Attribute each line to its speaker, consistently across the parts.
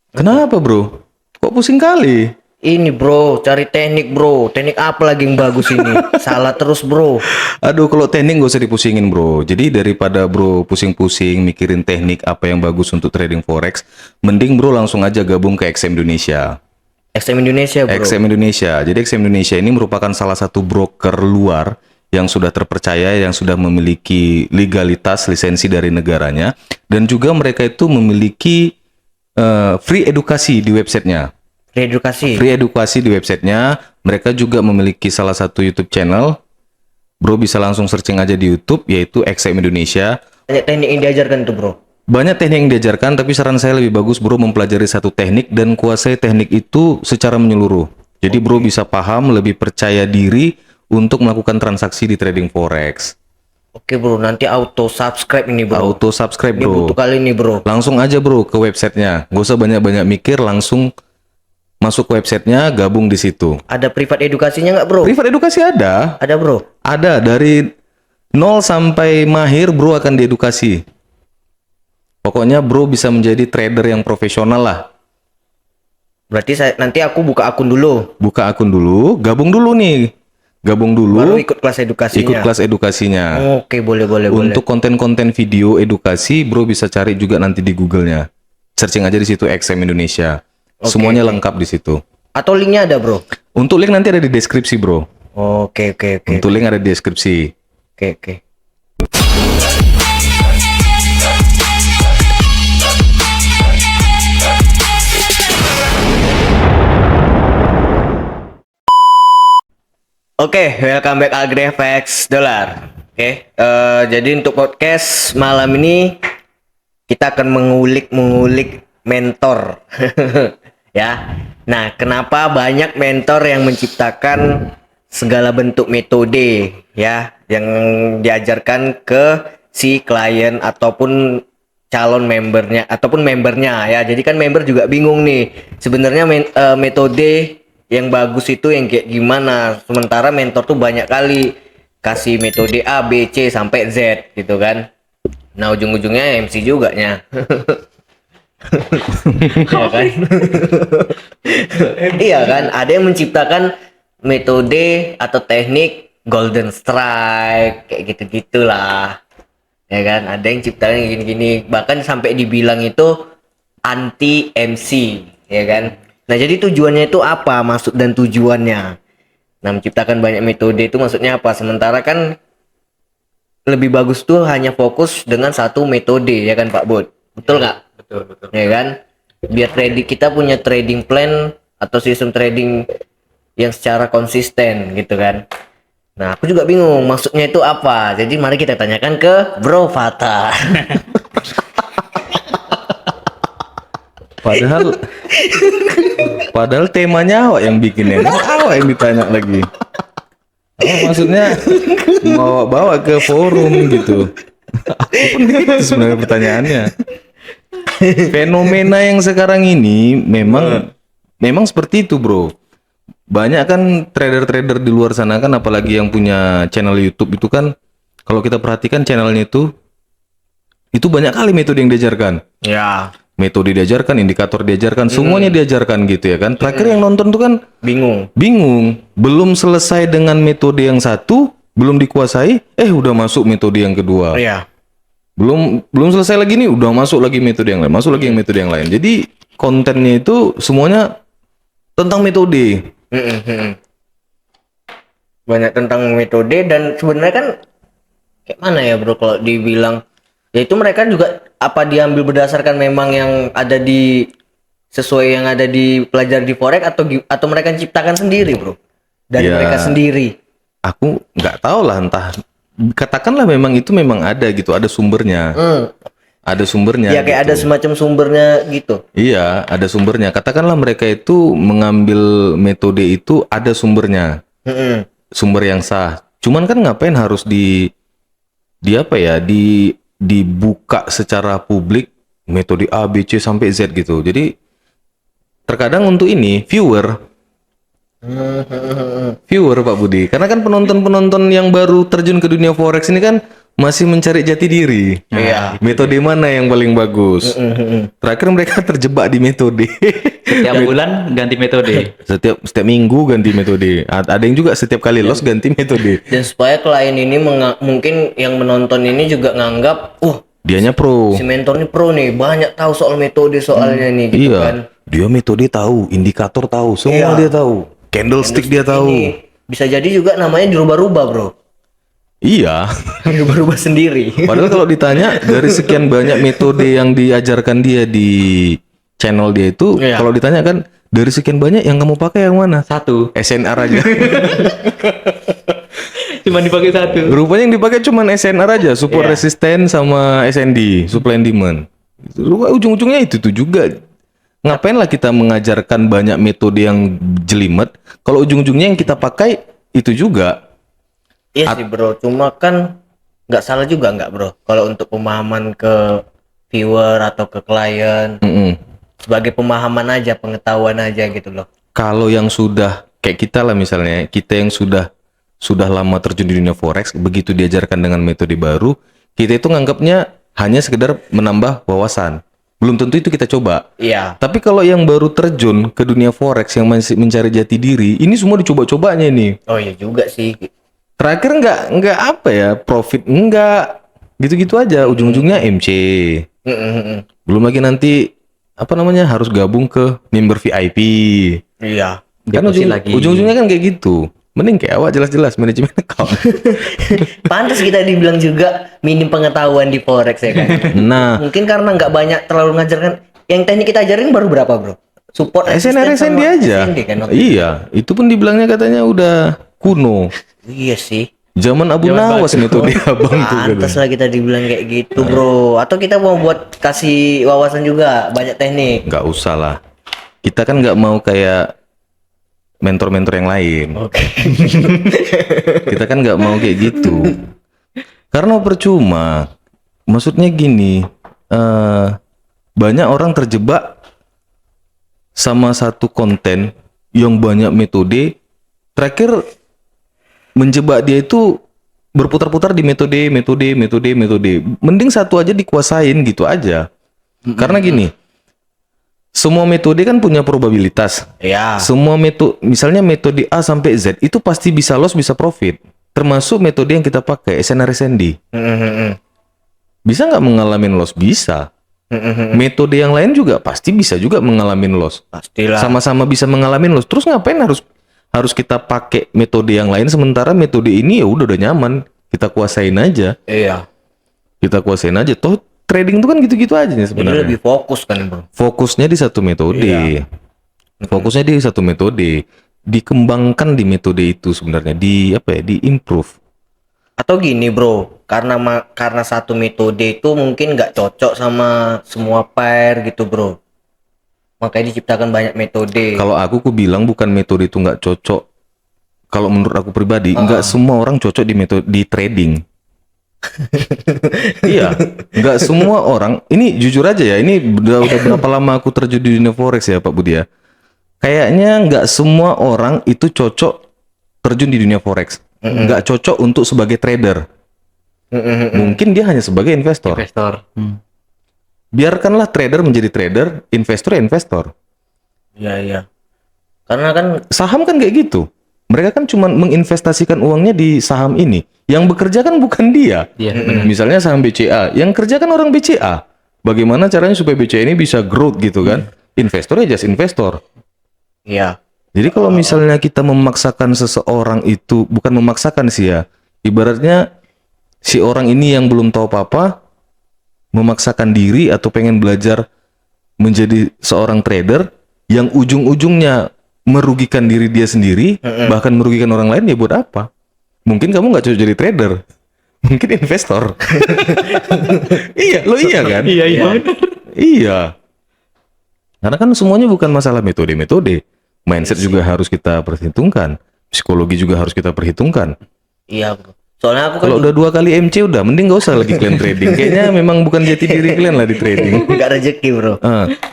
Speaker 1: Kenapa bro? Kok pusing kali?
Speaker 2: Ini bro, cari teknik bro. Teknik apa lagi yang bagus ini? Salah terus bro.
Speaker 1: Aduh, kalau teknik gak usah dipusingin bro. Jadi daripada bro pusing-pusing mikirin teknik apa yang bagus untuk trading forex, mending bro langsung aja gabung ke XM Indonesia.
Speaker 2: XM Indonesia bro.
Speaker 1: XM Indonesia. Jadi XM Indonesia ini merupakan salah satu broker luar yang sudah terpercaya, yang sudah memiliki legalitas lisensi dari negaranya, dan juga mereka itu memiliki free edukasi di websitenya.
Speaker 2: Reedukasi.
Speaker 1: Free edukasi di websitenya. Mereka juga memiliki salah satu YouTube channel. Bro bisa langsung searching aja di YouTube, yaitu XM Indonesia.
Speaker 2: Banyak teknik yang diajarkan tuh bro.
Speaker 1: Banyak teknik yang diajarkan, tapi saran saya lebih bagus bro mempelajari satu teknik dan kuasai teknik itu secara menyeluruh. Jadi bro bisa paham, lebih percaya diri untuk melakukan transaksi di trading forex.
Speaker 2: Oke bro, nanti auto subscribe ini bro.
Speaker 1: Auto subscribe
Speaker 2: Ini
Speaker 1: bro.
Speaker 2: butuh kali ini bro.
Speaker 1: Langsung aja bro ke websitenya. Gak usah banyak-banyak mikir, langsung masuk ke websitenya, gabung di situ.
Speaker 2: Ada privat edukasinya nggak bro?
Speaker 1: Privat edukasi ada.
Speaker 2: Ada bro.
Speaker 1: Ada, dari 0 sampai mahir bro akan diedukasi. Pokoknya bro bisa menjadi trader yang profesional lah.
Speaker 2: Berarti nanti aku buka akun dulu.
Speaker 1: Buka akun dulu, gabung dulu nih. Gabung dulu,
Speaker 2: Baru ikut kelas edukasinya.
Speaker 1: ikut kelas edukasinya.
Speaker 2: Oke, boleh.
Speaker 1: Untuk konten-konten video edukasi, bro bisa cari juga nanti di Google-nya. Searching aja di situ XM Indonesia. Semuanya lengkap di situ.
Speaker 2: Atau linknya ada bro?
Speaker 1: Untuk link nanti ada di deskripsi, bro.
Speaker 2: Oke.
Speaker 1: Untuk link ada di deskripsi.
Speaker 2: Oke. Oke, welcome back AgriFX Dollar. Oke, jadi untuk podcast malam ini kita akan mengulik mentor, ya. Nah, kenapa banyak mentor yang menciptakan segala bentuk metode, ya, yang diajarkan ke si klien ataupun calon membernya ataupun membernya, ya. Jadi kan member juga bingung nih, sebenarnya metode yang bagus itu yang kayak gimana, sementara mentor tuh banyak kali kasih metode A, B, C sampai Z gitu kan. Nah ujung-ujungnya MC juga nya. Iya kan? Iya kan, ada yang menciptakan metode atau teknik golden strike kayak gitu-gitulah. Ya kan, ada yang ciptakan gini-gini, bahkan sampai dibilang itu anti MC, ya kan. Nah, jadi tujuannya itu apa? Maksud dan tujuannya. Nah, menciptakan banyak metode itu maksudnya apa? Sementara kan lebih bagus tuh hanya fokus dengan satu metode, ya kan Pak Bud? Betul nggak?
Speaker 3: Betul.
Speaker 2: Ya kan? Biar trading kita punya trading plan atau sistem trading yang secara konsisten gitu kan. Nah, aku juga bingung maksudnya itu apa. Jadi mari kita tanyakan ke Bro Fata.
Speaker 1: Padahal temanya awak yang bikinnya. Awak yang ditanya lagi. Maksudnya bawa ke forum gitu. Aku pun gitu sebenarnya pertanyaannya. Fenomena yang sekarang ini memang seperti itu, bro. Banyak kan trader-trader di luar sana kan, apalagi yang punya channel YouTube itu kan, kalau kita perhatikan channelnya itu banyak kali metode yang diajarkan.
Speaker 2: Ya,
Speaker 1: Metode diajarkan, indikator diajarkan, semuanya diajarkan gitu ya kan. Terakhir yang nonton tuh kan
Speaker 2: bingung.
Speaker 1: belum selesai dengan metode yang satu, belum dikuasai, udah masuk metode yang kedua.
Speaker 2: Iya.
Speaker 1: Belum selesai lagi nih, udah masuk lagi metode yang lain, masuk lagi yang metode yang lain. Jadi kontennya itu semuanya tentang metode.
Speaker 2: Banyak tentang metode dan sebenarnya kan kayak mana ya bro kalau dibilang ya itu mereka juga apa diambil berdasarkan memang yang ada di sesuai yang ada di pelajar di forex atau mereka ciptakan sendiri bro dari
Speaker 1: Ya,
Speaker 2: mereka sendiri.
Speaker 1: Aku nggak tahu lah, entah katakanlah memang itu memang ada gitu, ada sumbernya. Ada sumbernya
Speaker 2: Ya kayak
Speaker 1: gitu.
Speaker 2: ada semacam sumbernya gitu.
Speaker 1: Iya, ada sumbernya. Katakanlah mereka itu mengambil metode itu ada sumbernya. Sumber yang sah. Cuman kan ngapain harus di apa ya? Dibuka secara publik metode A, B, C sampai Z gitu. Jadi terkadang untuk ini viewer Pak Budi. Karena kan penonton-penonton yang baru terjun ke dunia forex ini kan masih mencari jati diri.
Speaker 2: Iya.
Speaker 1: Metode mana yang paling bagus? Terakhir mereka terjebak di metode.
Speaker 3: Setiap bulan ganti metode.
Speaker 1: Setiap minggu ganti metode. Ada yang juga setiap kali los ganti metode.
Speaker 2: Dan supaya klien ini mungkin yang menonton ini juga nganggap,
Speaker 1: Dianya pro.
Speaker 2: si mentor ini pro nih, banyak tahu soal metode soalnya nih gitu
Speaker 1: Iya.
Speaker 2: kan.
Speaker 1: Dia metode tahu, indikator tahu, semua
Speaker 2: Iya.
Speaker 1: dia tahu. Candlestick dia tahu.
Speaker 2: Ini bisa jadi juga namanya dirubah-rubah, bro.
Speaker 1: Iya.
Speaker 2: Dirubah-rubah sendiri.
Speaker 1: Padahal kalau ditanya dari sekian banyak metode yang diajarkan dia di channel dia itu,
Speaker 2: Iya.
Speaker 1: kalau ditanya kan dari sekian banyak yang kamu pakai yang mana?
Speaker 3: Satu.
Speaker 1: SNR aja.
Speaker 3: Cuma dipakai satu.
Speaker 1: Rupanya yang dipakai cuma SNR aja, support
Speaker 2: Iya.
Speaker 1: resisten sama SND, supply and demand. Ujung-ujungnya itu tuh juga. Ngapain lah kita mengajarkan banyak metode yang jelimet, kalau ujung-ujungnya yang kita pakai itu juga.
Speaker 2: Iya sih, bro. Cuma kan nggak salah juga nggak, bro? Kalau untuk pemahaman ke viewer atau ke klien,
Speaker 1: Mm-mm.
Speaker 2: sebagai pemahaman aja, pengetahuan aja gitu loh.
Speaker 1: Kalau yang sudah kayak kita lah misalnya, kita yang sudah lama terjun di dunia forex, begitu diajarkan dengan metode baru, kita itu nganggapnya hanya sekedar menambah wawasan. Belum tentu itu kita coba.
Speaker 2: Iya.
Speaker 1: Tapi kalau yang baru terjun ke dunia forex yang masih mencari jati diri, ini semua dicoba-cobanya nih.
Speaker 2: Oh iya juga sih.
Speaker 1: Terakhir nggak apa ya, profit enggak, gitu-gitu aja. Ujung-ujungnya MC. Belum lagi nanti apa namanya harus gabung ke member VIP.
Speaker 2: Iya.
Speaker 1: Kan
Speaker 3: Deposit lagi.
Speaker 1: ujung-ujungnya kan kayak gitu. Mending kayak awak jelas-jelas manajemen account.
Speaker 2: Pantas kita dibilang juga minim pengetahuan di forex ya kan.
Speaker 1: Nah,
Speaker 2: Mungkin karena nggak banyak terlalu ngajarkan. Yang teknik kita ajarin baru berapa, bro? Support
Speaker 1: SNR
Speaker 2: resisten
Speaker 1: SND
Speaker 2: sama
Speaker 1: aja.
Speaker 2: SND kan waktu
Speaker 1: Iya, itu pun dibilangnya katanya udah kuno.
Speaker 2: itu. Iya sih.
Speaker 1: Zaman Abu Nawas metode abang tuh.
Speaker 2: Pantas lah kita dibilang kayak gitu, bro. Atau kita mau buat kasih wawasan juga banyak teknik.
Speaker 1: Nggak usah lah. Kita kan nggak mau kayak mentor-mentor yang lain.
Speaker 2: Oke.
Speaker 1: Kita kan nggak mau kayak gitu. Karena percuma. Maksudnya gini, banyak orang terjebak sama satu konten yang banyak metode. Terakhir menjebak dia itu berputar-putar di metode. Mending satu aja dikuasain gitu aja. Karena gini, semua metode kan punya probabilitas.
Speaker 2: Ya.
Speaker 1: Semua metode, misalnya metode A sampai Z itu pasti bisa loss, bisa profit. Termasuk metode yang kita pakai, SNR SND. Bisa nggak mengalami loss? Bisa. Metode yang lain juga pasti bisa juga mengalami loss.
Speaker 2: Pastilah.
Speaker 1: Sama-sama bisa mengalami loss. Terus ngapain harus kita pakai metode yang lain sementara metode ini ya udah nyaman, kita kuasain aja.
Speaker 2: Iya.
Speaker 1: Kita kuasain aja. Toh trading itu kan gitu-gitu aja nih
Speaker 2: Jadi
Speaker 1: sebenarnya.
Speaker 2: lebih fokus kan, bro.
Speaker 1: Fokusnya di satu metode.
Speaker 2: Iya.
Speaker 1: Fokusnya di satu metode. Dikembangkan di metode itu sebenarnya, di-improve.
Speaker 2: Atau gini, bro, karena satu metode itu mungkin nggak cocok sama semua pair gitu, bro. Makanya diciptakan banyak metode.
Speaker 1: Kalau aku bilang bukan metode itu nggak cocok. Kalau menurut aku pribadi, nggak semua orang cocok di metode di trading. Iya, nggak semua orang. Ini jujur aja ya, ini udah berapa lama aku terjun di dunia forex ya, Pak Budi ya. Kayaknya nggak semua orang itu cocok terjun di dunia forex. Nggak cocok untuk sebagai trader. Mungkin dia hanya sebagai investor.
Speaker 3: Investor.
Speaker 1: Biarkanlah trader menjadi trader, investor ya investor.
Speaker 2: Iya, iya. Karena kan
Speaker 1: Saham kan kayak gitu. Mereka kan cuma menginvestasikan uangnya di saham ini. Yang bekerja kan bukan dia.
Speaker 3: Iya, benar.
Speaker 1: Misalnya saham BCA, yang kerja kan orang BCA. Bagaimana caranya supaya BCA ini bisa growth gitu kan? Investor ya just investor.
Speaker 2: iya.
Speaker 1: Jadi kalau misalnya kita memaksakan seseorang itu, bukan memaksakan sih ya. Ibaratnya si orang ini yang belum tahu apa-apa, memaksakan diri atau pengen belajar menjadi seorang trader yang ujung-ujungnya merugikan diri dia sendiri, bahkan merugikan orang lain, ya buat apa? Mungkin kamu nggak cocok jadi trader, mungkin investor. Iya, lo iya kan?
Speaker 3: Iya.
Speaker 1: Iya. Karena kan semuanya bukan masalah metode-metode. Mindset juga harus kita perhitungkan. Psikologi juga harus kita perhitungkan.
Speaker 2: Iya, bro. Soalnya aku kan
Speaker 1: Kalau udah 2 kali MC udah, mending gak usah lagi kalian trading. Kayaknya memang bukan jati diri kalian lah di trading.
Speaker 2: nggak rezeki, bro.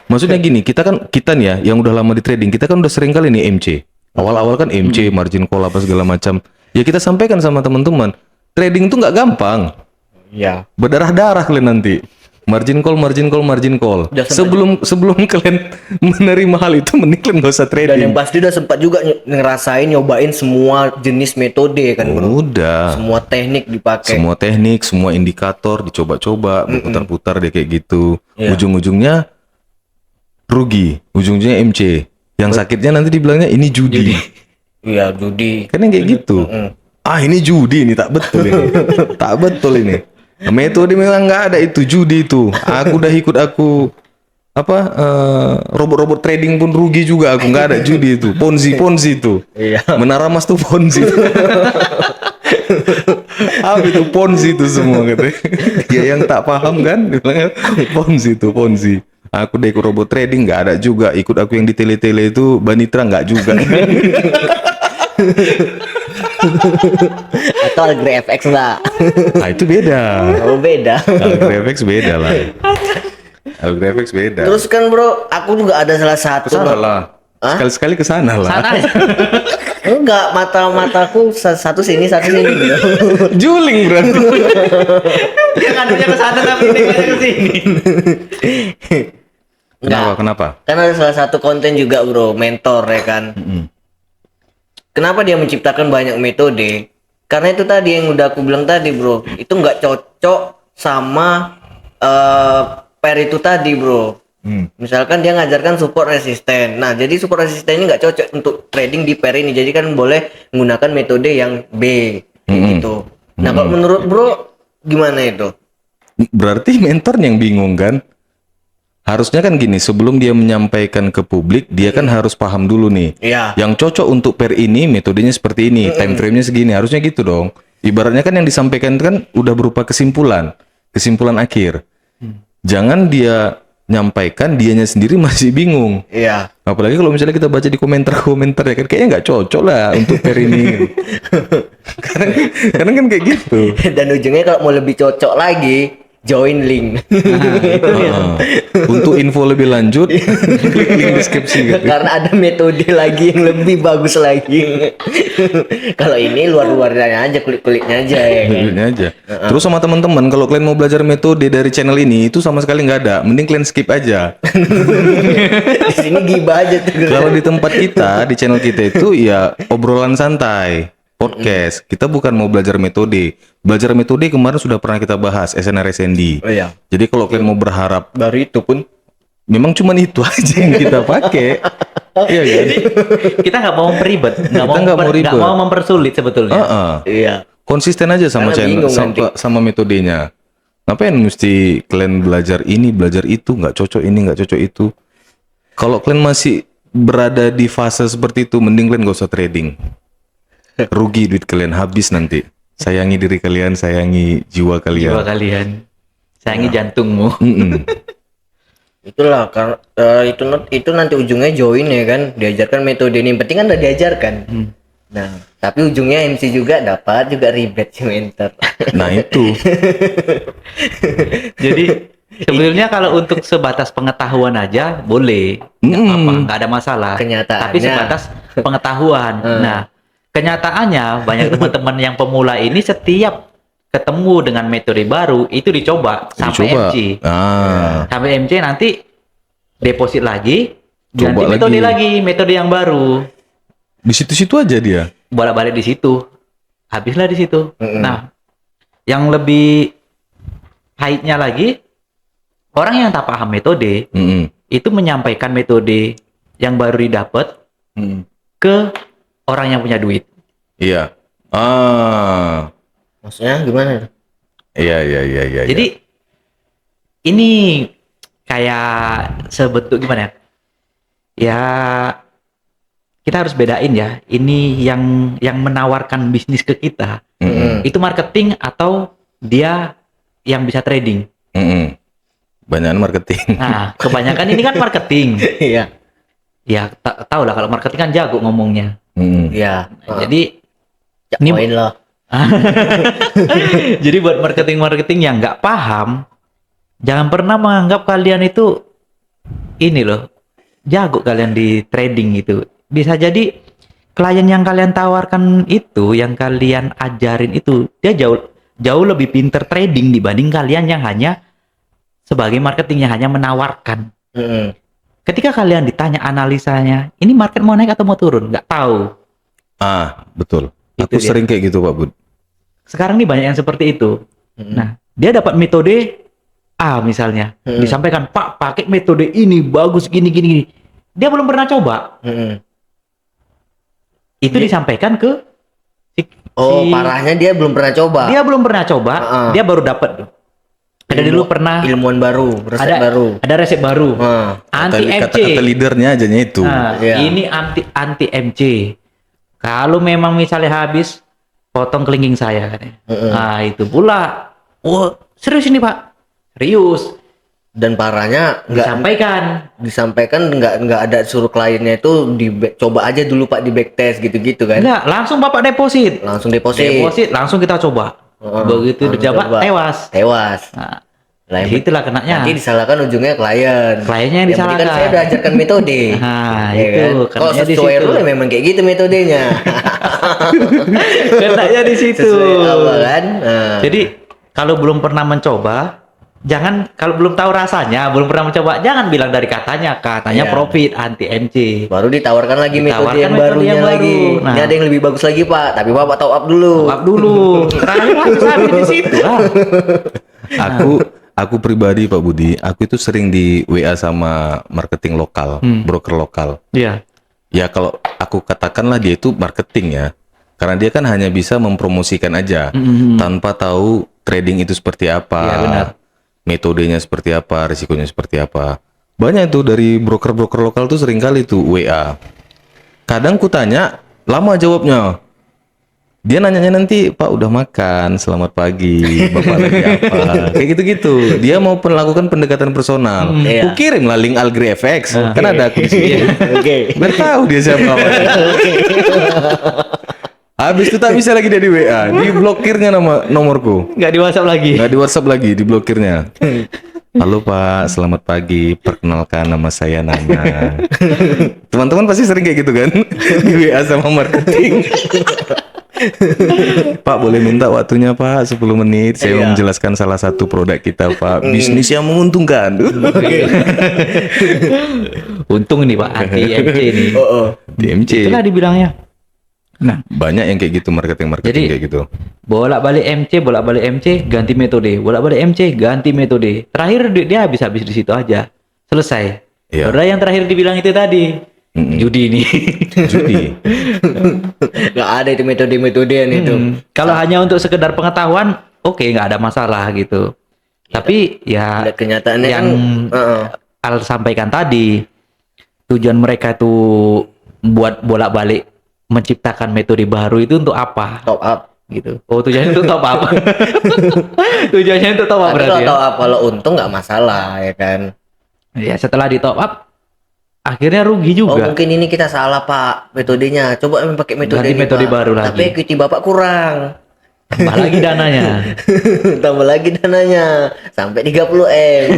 Speaker 1: Maksudnya gini, kita nih ya, yang udah lama di trading, kita kan udah sering kali nih MC. Awal-awal kan MC, margin call apa segala macam. Ya kita sampaikan sama teman-teman, trading tuh nggak gampang.
Speaker 2: Iya.
Speaker 1: Berdarah-darah kalian nanti. Margin call.
Speaker 2: Udah sempat
Speaker 1: Sebelum kalian menerima hal itu, mending kalian gak usah
Speaker 2: Dan yang
Speaker 1: trading.
Speaker 2: pasti udah sempat juga ngerasain nyobain semua jenis metode kan bro.
Speaker 1: Udah.
Speaker 2: Semua teknik dipakai.
Speaker 1: Semua teknik, semua indikator dicoba-coba, berputar-putar deh kayak gitu.
Speaker 2: Iya.
Speaker 1: Ujung-ujungnya rugi, ujung-ujungnya MC. Yang sakitnya nanti dibilangnya ini judi.
Speaker 2: Iya judi.
Speaker 1: Kan yang kayak gitu. Ah ini judi ini tak betul ini. Tak betul ini. Metode memang nggak ada itu judi itu. Aku udah ikut robot-robot trading pun rugi juga aku, nggak ada judi itu. Ponzi itu.
Speaker 2: Iya.
Speaker 1: Menara Mas tuh Ponzi. Apa itu Ponzi itu semua katanya. Ya yang tak paham kan, dibilangnya Ponzi itu Ponzi. Aku udah ikut robot trading nggak ada juga. Ikut aku yang di tele-tele itu Banitra nggak juga.
Speaker 2: Atau AgriFX lah.
Speaker 1: Nah itu beda.
Speaker 2: Oh beda.
Speaker 1: AgriFX beda lah. AgriFX beda.
Speaker 2: Terus kan bro, aku juga ada salah satu.
Speaker 1: Kesana lah. Sekali-sekali kesana lah.
Speaker 3: Sana ya.
Speaker 2: Enggak, mataku satu sini gitu.
Speaker 1: Juling berarti.
Speaker 3: Dia ngaduknya ke sana tapi nengoknya ke sini.
Speaker 1: Kenapa?
Speaker 2: Kan ada salah satu konten juga bro, mentor ya kan. Kenapa dia menciptakan banyak metode? Karena itu tadi yang udah aku bilang tadi bro, itu nggak cocok sama pair itu tadi bro. Misalkan dia ngajarkan support resisten. Nah, jadi support resisten ini nggak cocok untuk trading di pair ini. Jadi kan boleh menggunakan metode yang B gitu. Nah, kalau menurut bro gimana itu?
Speaker 1: Berarti mentor yang bingung kan? Harusnya kan gini, sebelum dia menyampaikan ke publik, dia kan harus paham dulu nih.
Speaker 2: Iya.
Speaker 1: Yang cocok untuk pair ini, metodenya seperti ini, time frame-nya segini. Harusnya gitu dong. Ibaratnya kan yang disampaikan kan udah berupa kesimpulan akhir. Jangan dia nyampaikan, dianya sendiri masih bingung.
Speaker 2: Iya.
Speaker 1: Apalagi kalau misalnya kita baca di komentar ya kan, kayaknya nggak cocok lah untuk pair ini. Karena kan kayak gitu.
Speaker 2: Dan ujungnya kalau mau lebih cocok lagi, join link.
Speaker 1: Untuk info lebih lanjut, klik link deskripsi gitu.
Speaker 2: Karena ada metode lagi yang lebih bagus lagi. Kalau ini luar-luarnya aja, kulit-kulitnya aja ya kan.
Speaker 1: Kulitnya aja. Terus sama teman-teman, kalau kalian mau belajar metode dari channel ini, itu sama sekali nggak ada. Mending kalian skip aja.
Speaker 2: Di sini gibah aja tuh.
Speaker 1: Kalau di tempat kita, di channel kita itu ya obrolan santai. Podcast. Kita bukan mau belajar metode. Belajar metode kemarin sudah pernah kita bahas, SNR-SND.
Speaker 2: Oh iya.
Speaker 1: Jadi kalau kalian mau berharap,
Speaker 2: Baru itu pun
Speaker 1: memang cuma itu aja yang kita pakai. Iya kan?
Speaker 3: Kita nggak mau ribet,
Speaker 1: nggak mau ribet.
Speaker 3: nggak mau mempersulit sebetulnya.
Speaker 2: iya.
Speaker 1: Konsisten aja sama
Speaker 2: Karena
Speaker 1: channel,
Speaker 2: bingung nanti.
Speaker 1: sama metodenya. Ngapain mesti kalian belajar ini, belajar itu, nggak cocok ini, nggak cocok itu. Kalau kalian masih berada di fase seperti itu, mending kalian gak usah trading. Rugi duit kalian, habis nanti. Sayangi diri kalian, sayangi jiwa kalian.
Speaker 3: Jiwa kalian, sayangi jantungmu.
Speaker 2: Itulah karena itu nanti ujungnya join ya kan, diajarkan metode ini. Yang penting kan udah diajarkan. Nah, tapi ujungnya MC juga dapat juga ribet si mentor.
Speaker 1: Nah itu.
Speaker 3: Jadi sebetulnya kalau untuk sebatas pengetahuan aja boleh, nggak apa-apa, nggak ada masalah.
Speaker 2: Kenyataannya.
Speaker 3: Tapi sebatas pengetahuan. Nah, kenyataannya banyak teman-teman yang pemula ini setiap ketemu dengan metode baru itu dicoba sampai
Speaker 1: Dicoba.
Speaker 3: MC. Sampai MC nanti deposit lagi,
Speaker 1: Coba
Speaker 3: ganti metode lagi, metode yang baru.
Speaker 1: Di situ-situ aja dia.
Speaker 3: Bolak-balik di situ. Habislah di situ. Nah, yang lebih pahitnya lagi, orang yang tak paham metode itu menyampaikan metode yang baru didapat ke orang yang punya duit.
Speaker 1: Iya.
Speaker 2: Maksudnya gimana?
Speaker 1: Iya.
Speaker 3: Jadi ini kayak sebetul gimana ya? Ya kita harus bedain ya. Ini yang menawarkan bisnis ke kita itu marketing atau dia yang bisa trading.
Speaker 1: Banyakan marketing.
Speaker 3: Nah, kebanyakan ini kan marketing.
Speaker 2: Iya.
Speaker 3: Ya tahu lah kalau marketing kan jago ngomongnya.
Speaker 2: Iya.
Speaker 3: Jadi
Speaker 2: Ini poin loh.
Speaker 3: jadi buat marketing yang nggak paham, jangan pernah menganggap kalian itu ini loh, jago kalian di trading gitu. Bisa jadi klien yang kalian tawarkan itu, yang kalian ajarin itu, dia jauh jauh lebih pinter trading dibanding kalian yang hanya sebagai marketing yang hanya menawarkan. Ketika kalian ditanya analisanya, ini market mau naik atau mau turun, nggak tahu.
Speaker 1: Betul.
Speaker 3: Itu
Speaker 1: Aku
Speaker 3: dia.
Speaker 1: sering kayak gitu Pak Bud.
Speaker 3: Sekarang nih banyak yang seperti itu. Nah, dia dapat metode A misalnya, disampaikan, Pak, pakai metode ini bagus gini gini gini. Dia belum pernah coba. Itu disampaikan ke
Speaker 2: Parahnya dia belum pernah coba.
Speaker 3: Dia belum pernah coba, dia baru dapat tuh. Ada dulu pernah
Speaker 2: ilmuwan baru, resep baru.
Speaker 3: ada resep baru. Anti MC.
Speaker 1: Kata-kata leadernya aja itu.
Speaker 3: Nah,
Speaker 2: Iya.
Speaker 3: ini anti MC. Kalau memang misalnya habis, potong kelingking saya katanya. Nah, itu pula. Oh, serius ini, Pak? Serius.
Speaker 2: Dan parahnya
Speaker 3: Disampaikan.
Speaker 2: nggak ada suruh kliennya itu coba aja dulu Pak di backtest gitu-gitu kan.
Speaker 3: Enggak, langsung Bapak deposit.
Speaker 2: Langsung deposit.
Speaker 3: Langsung kita coba. Begitu
Speaker 2: langsung
Speaker 3: dicoba,
Speaker 2: coba.
Speaker 3: tewas. Nah,
Speaker 2: Lah,
Speaker 3: itulah kenanya.
Speaker 2: nanti disalahkan ujungnya klien.
Speaker 3: Kliennya yang
Speaker 2: Yang penting kan
Speaker 3: disalahkan.
Speaker 2: saya udah ajarkan metode.
Speaker 3: Nah,
Speaker 2: Ya
Speaker 3: itu
Speaker 2: kan? Kalau
Speaker 3: kenanya di
Speaker 2: sesuai
Speaker 3: situ.
Speaker 2: rule memang kayak gitu metodenya.
Speaker 3: Kenanya di situ.
Speaker 2: Sesuai apa kan? Nah.
Speaker 3: Jadi kalau belum pernah mencoba, kalau belum tahu rasanya, belum pernah mencoba, jangan bilang dari katanya
Speaker 2: Iya.
Speaker 3: profit anti MC.
Speaker 2: Baru ditawarkan lagi metode
Speaker 3: Ditawarkan
Speaker 2: yang
Speaker 3: metode
Speaker 2: barunya
Speaker 3: yang baru.
Speaker 2: lagi.
Speaker 3: Nah.
Speaker 2: Ini ada yang lebih bagus lagi Pak, tapi Bapak top up dulu.
Speaker 3: Up dulu. Terakhir langsung habis di situ lah.
Speaker 1: Aku pribadi Pak Budi, aku itu sering di WA sama marketing lokal, broker lokal.
Speaker 3: Iya.
Speaker 1: Ya kalau aku katakanlah dia itu marketing ya. Karena dia kan hanya bisa mempromosikan aja tanpa tahu trading itu seperti apa.
Speaker 3: Iya, benar.
Speaker 1: Metodenya seperti apa, risikonya seperti apa. Banyak itu dari broker-broker lokal tuh sering kali tuh WA. Kadang ku tanya, lama jawabnya. Dia nanyanya nanti, Pak udah makan, selamat pagi, Bapak lagi apa. Kayak gitu-gitu. Dia mau melakukan pendekatan personal.
Speaker 2: Iya.
Speaker 1: Ku kirim lah link AlgriFX. Kan ada aku di sini.
Speaker 2: Oke.
Speaker 1: Biar tahu dia siapa. Habis itu tak bisa lagi dia di WA, diblokirnya nomorku.
Speaker 3: Nggak di WhatsApp lagi.
Speaker 1: Nggak di WhatsApp lagi, diblokirnya. Halo Pak, selamat pagi. Perkenalkan nama saya Nana. Teman-teman pasti sering kayak gitu kan? Di WA sama marketing. Pak boleh minta waktunya Pak 10 menit. Saya mau menjelaskan salah satu produk kita Pak. Bisnis yang menguntungkan.
Speaker 3: Untung ini Pak anti MC nih.
Speaker 1: Di MC.
Speaker 3: Itulah dibilangnya. Nah,
Speaker 1: Banyak yang kayak gitu marketing
Speaker 3: Jadi-
Speaker 1: kayak gitu.
Speaker 3: bolak-balik MC, ganti metode. Bolak-balik MC, ganti metode. Terakhir dia habis-habis di situ aja. Selesai.
Speaker 1: Iya.
Speaker 3: Udah yang terakhir dibilang itu tadi. Judi nih.
Speaker 1: Judi.
Speaker 2: Nggak ada itu metode-metodean itu.
Speaker 3: Kalau hanya untuk sekedar pengetahuan, oke, nggak ada masalah gitu. Tapi ya
Speaker 2: Lihat kenyataannya
Speaker 3: yang Al sampaikan tadi, tujuan mereka itu buat bolak-balik menciptakan metode baru itu untuk apa?
Speaker 2: top up.
Speaker 3: Gitu. Oh, tujuannya untuk top up. Tujuannya untuk top up
Speaker 2: Tapi
Speaker 3: berarti
Speaker 2: kalau
Speaker 3: ya.
Speaker 2: top up kalau untung nggak masalah ya kan.
Speaker 3: Ya, setelah di top up akhirnya rugi
Speaker 2: Oh
Speaker 3: juga.
Speaker 2: mungkin ini kita salah Pak metodenya. Coba pakai metode
Speaker 3: Ganti
Speaker 2: ini,
Speaker 3: metode
Speaker 2: Pak.
Speaker 3: baru lagi.
Speaker 2: Tapi equity Bapak kurang.
Speaker 3: Tambah lagi dananya.
Speaker 2: Tambah lagi dananya sampai 30 M.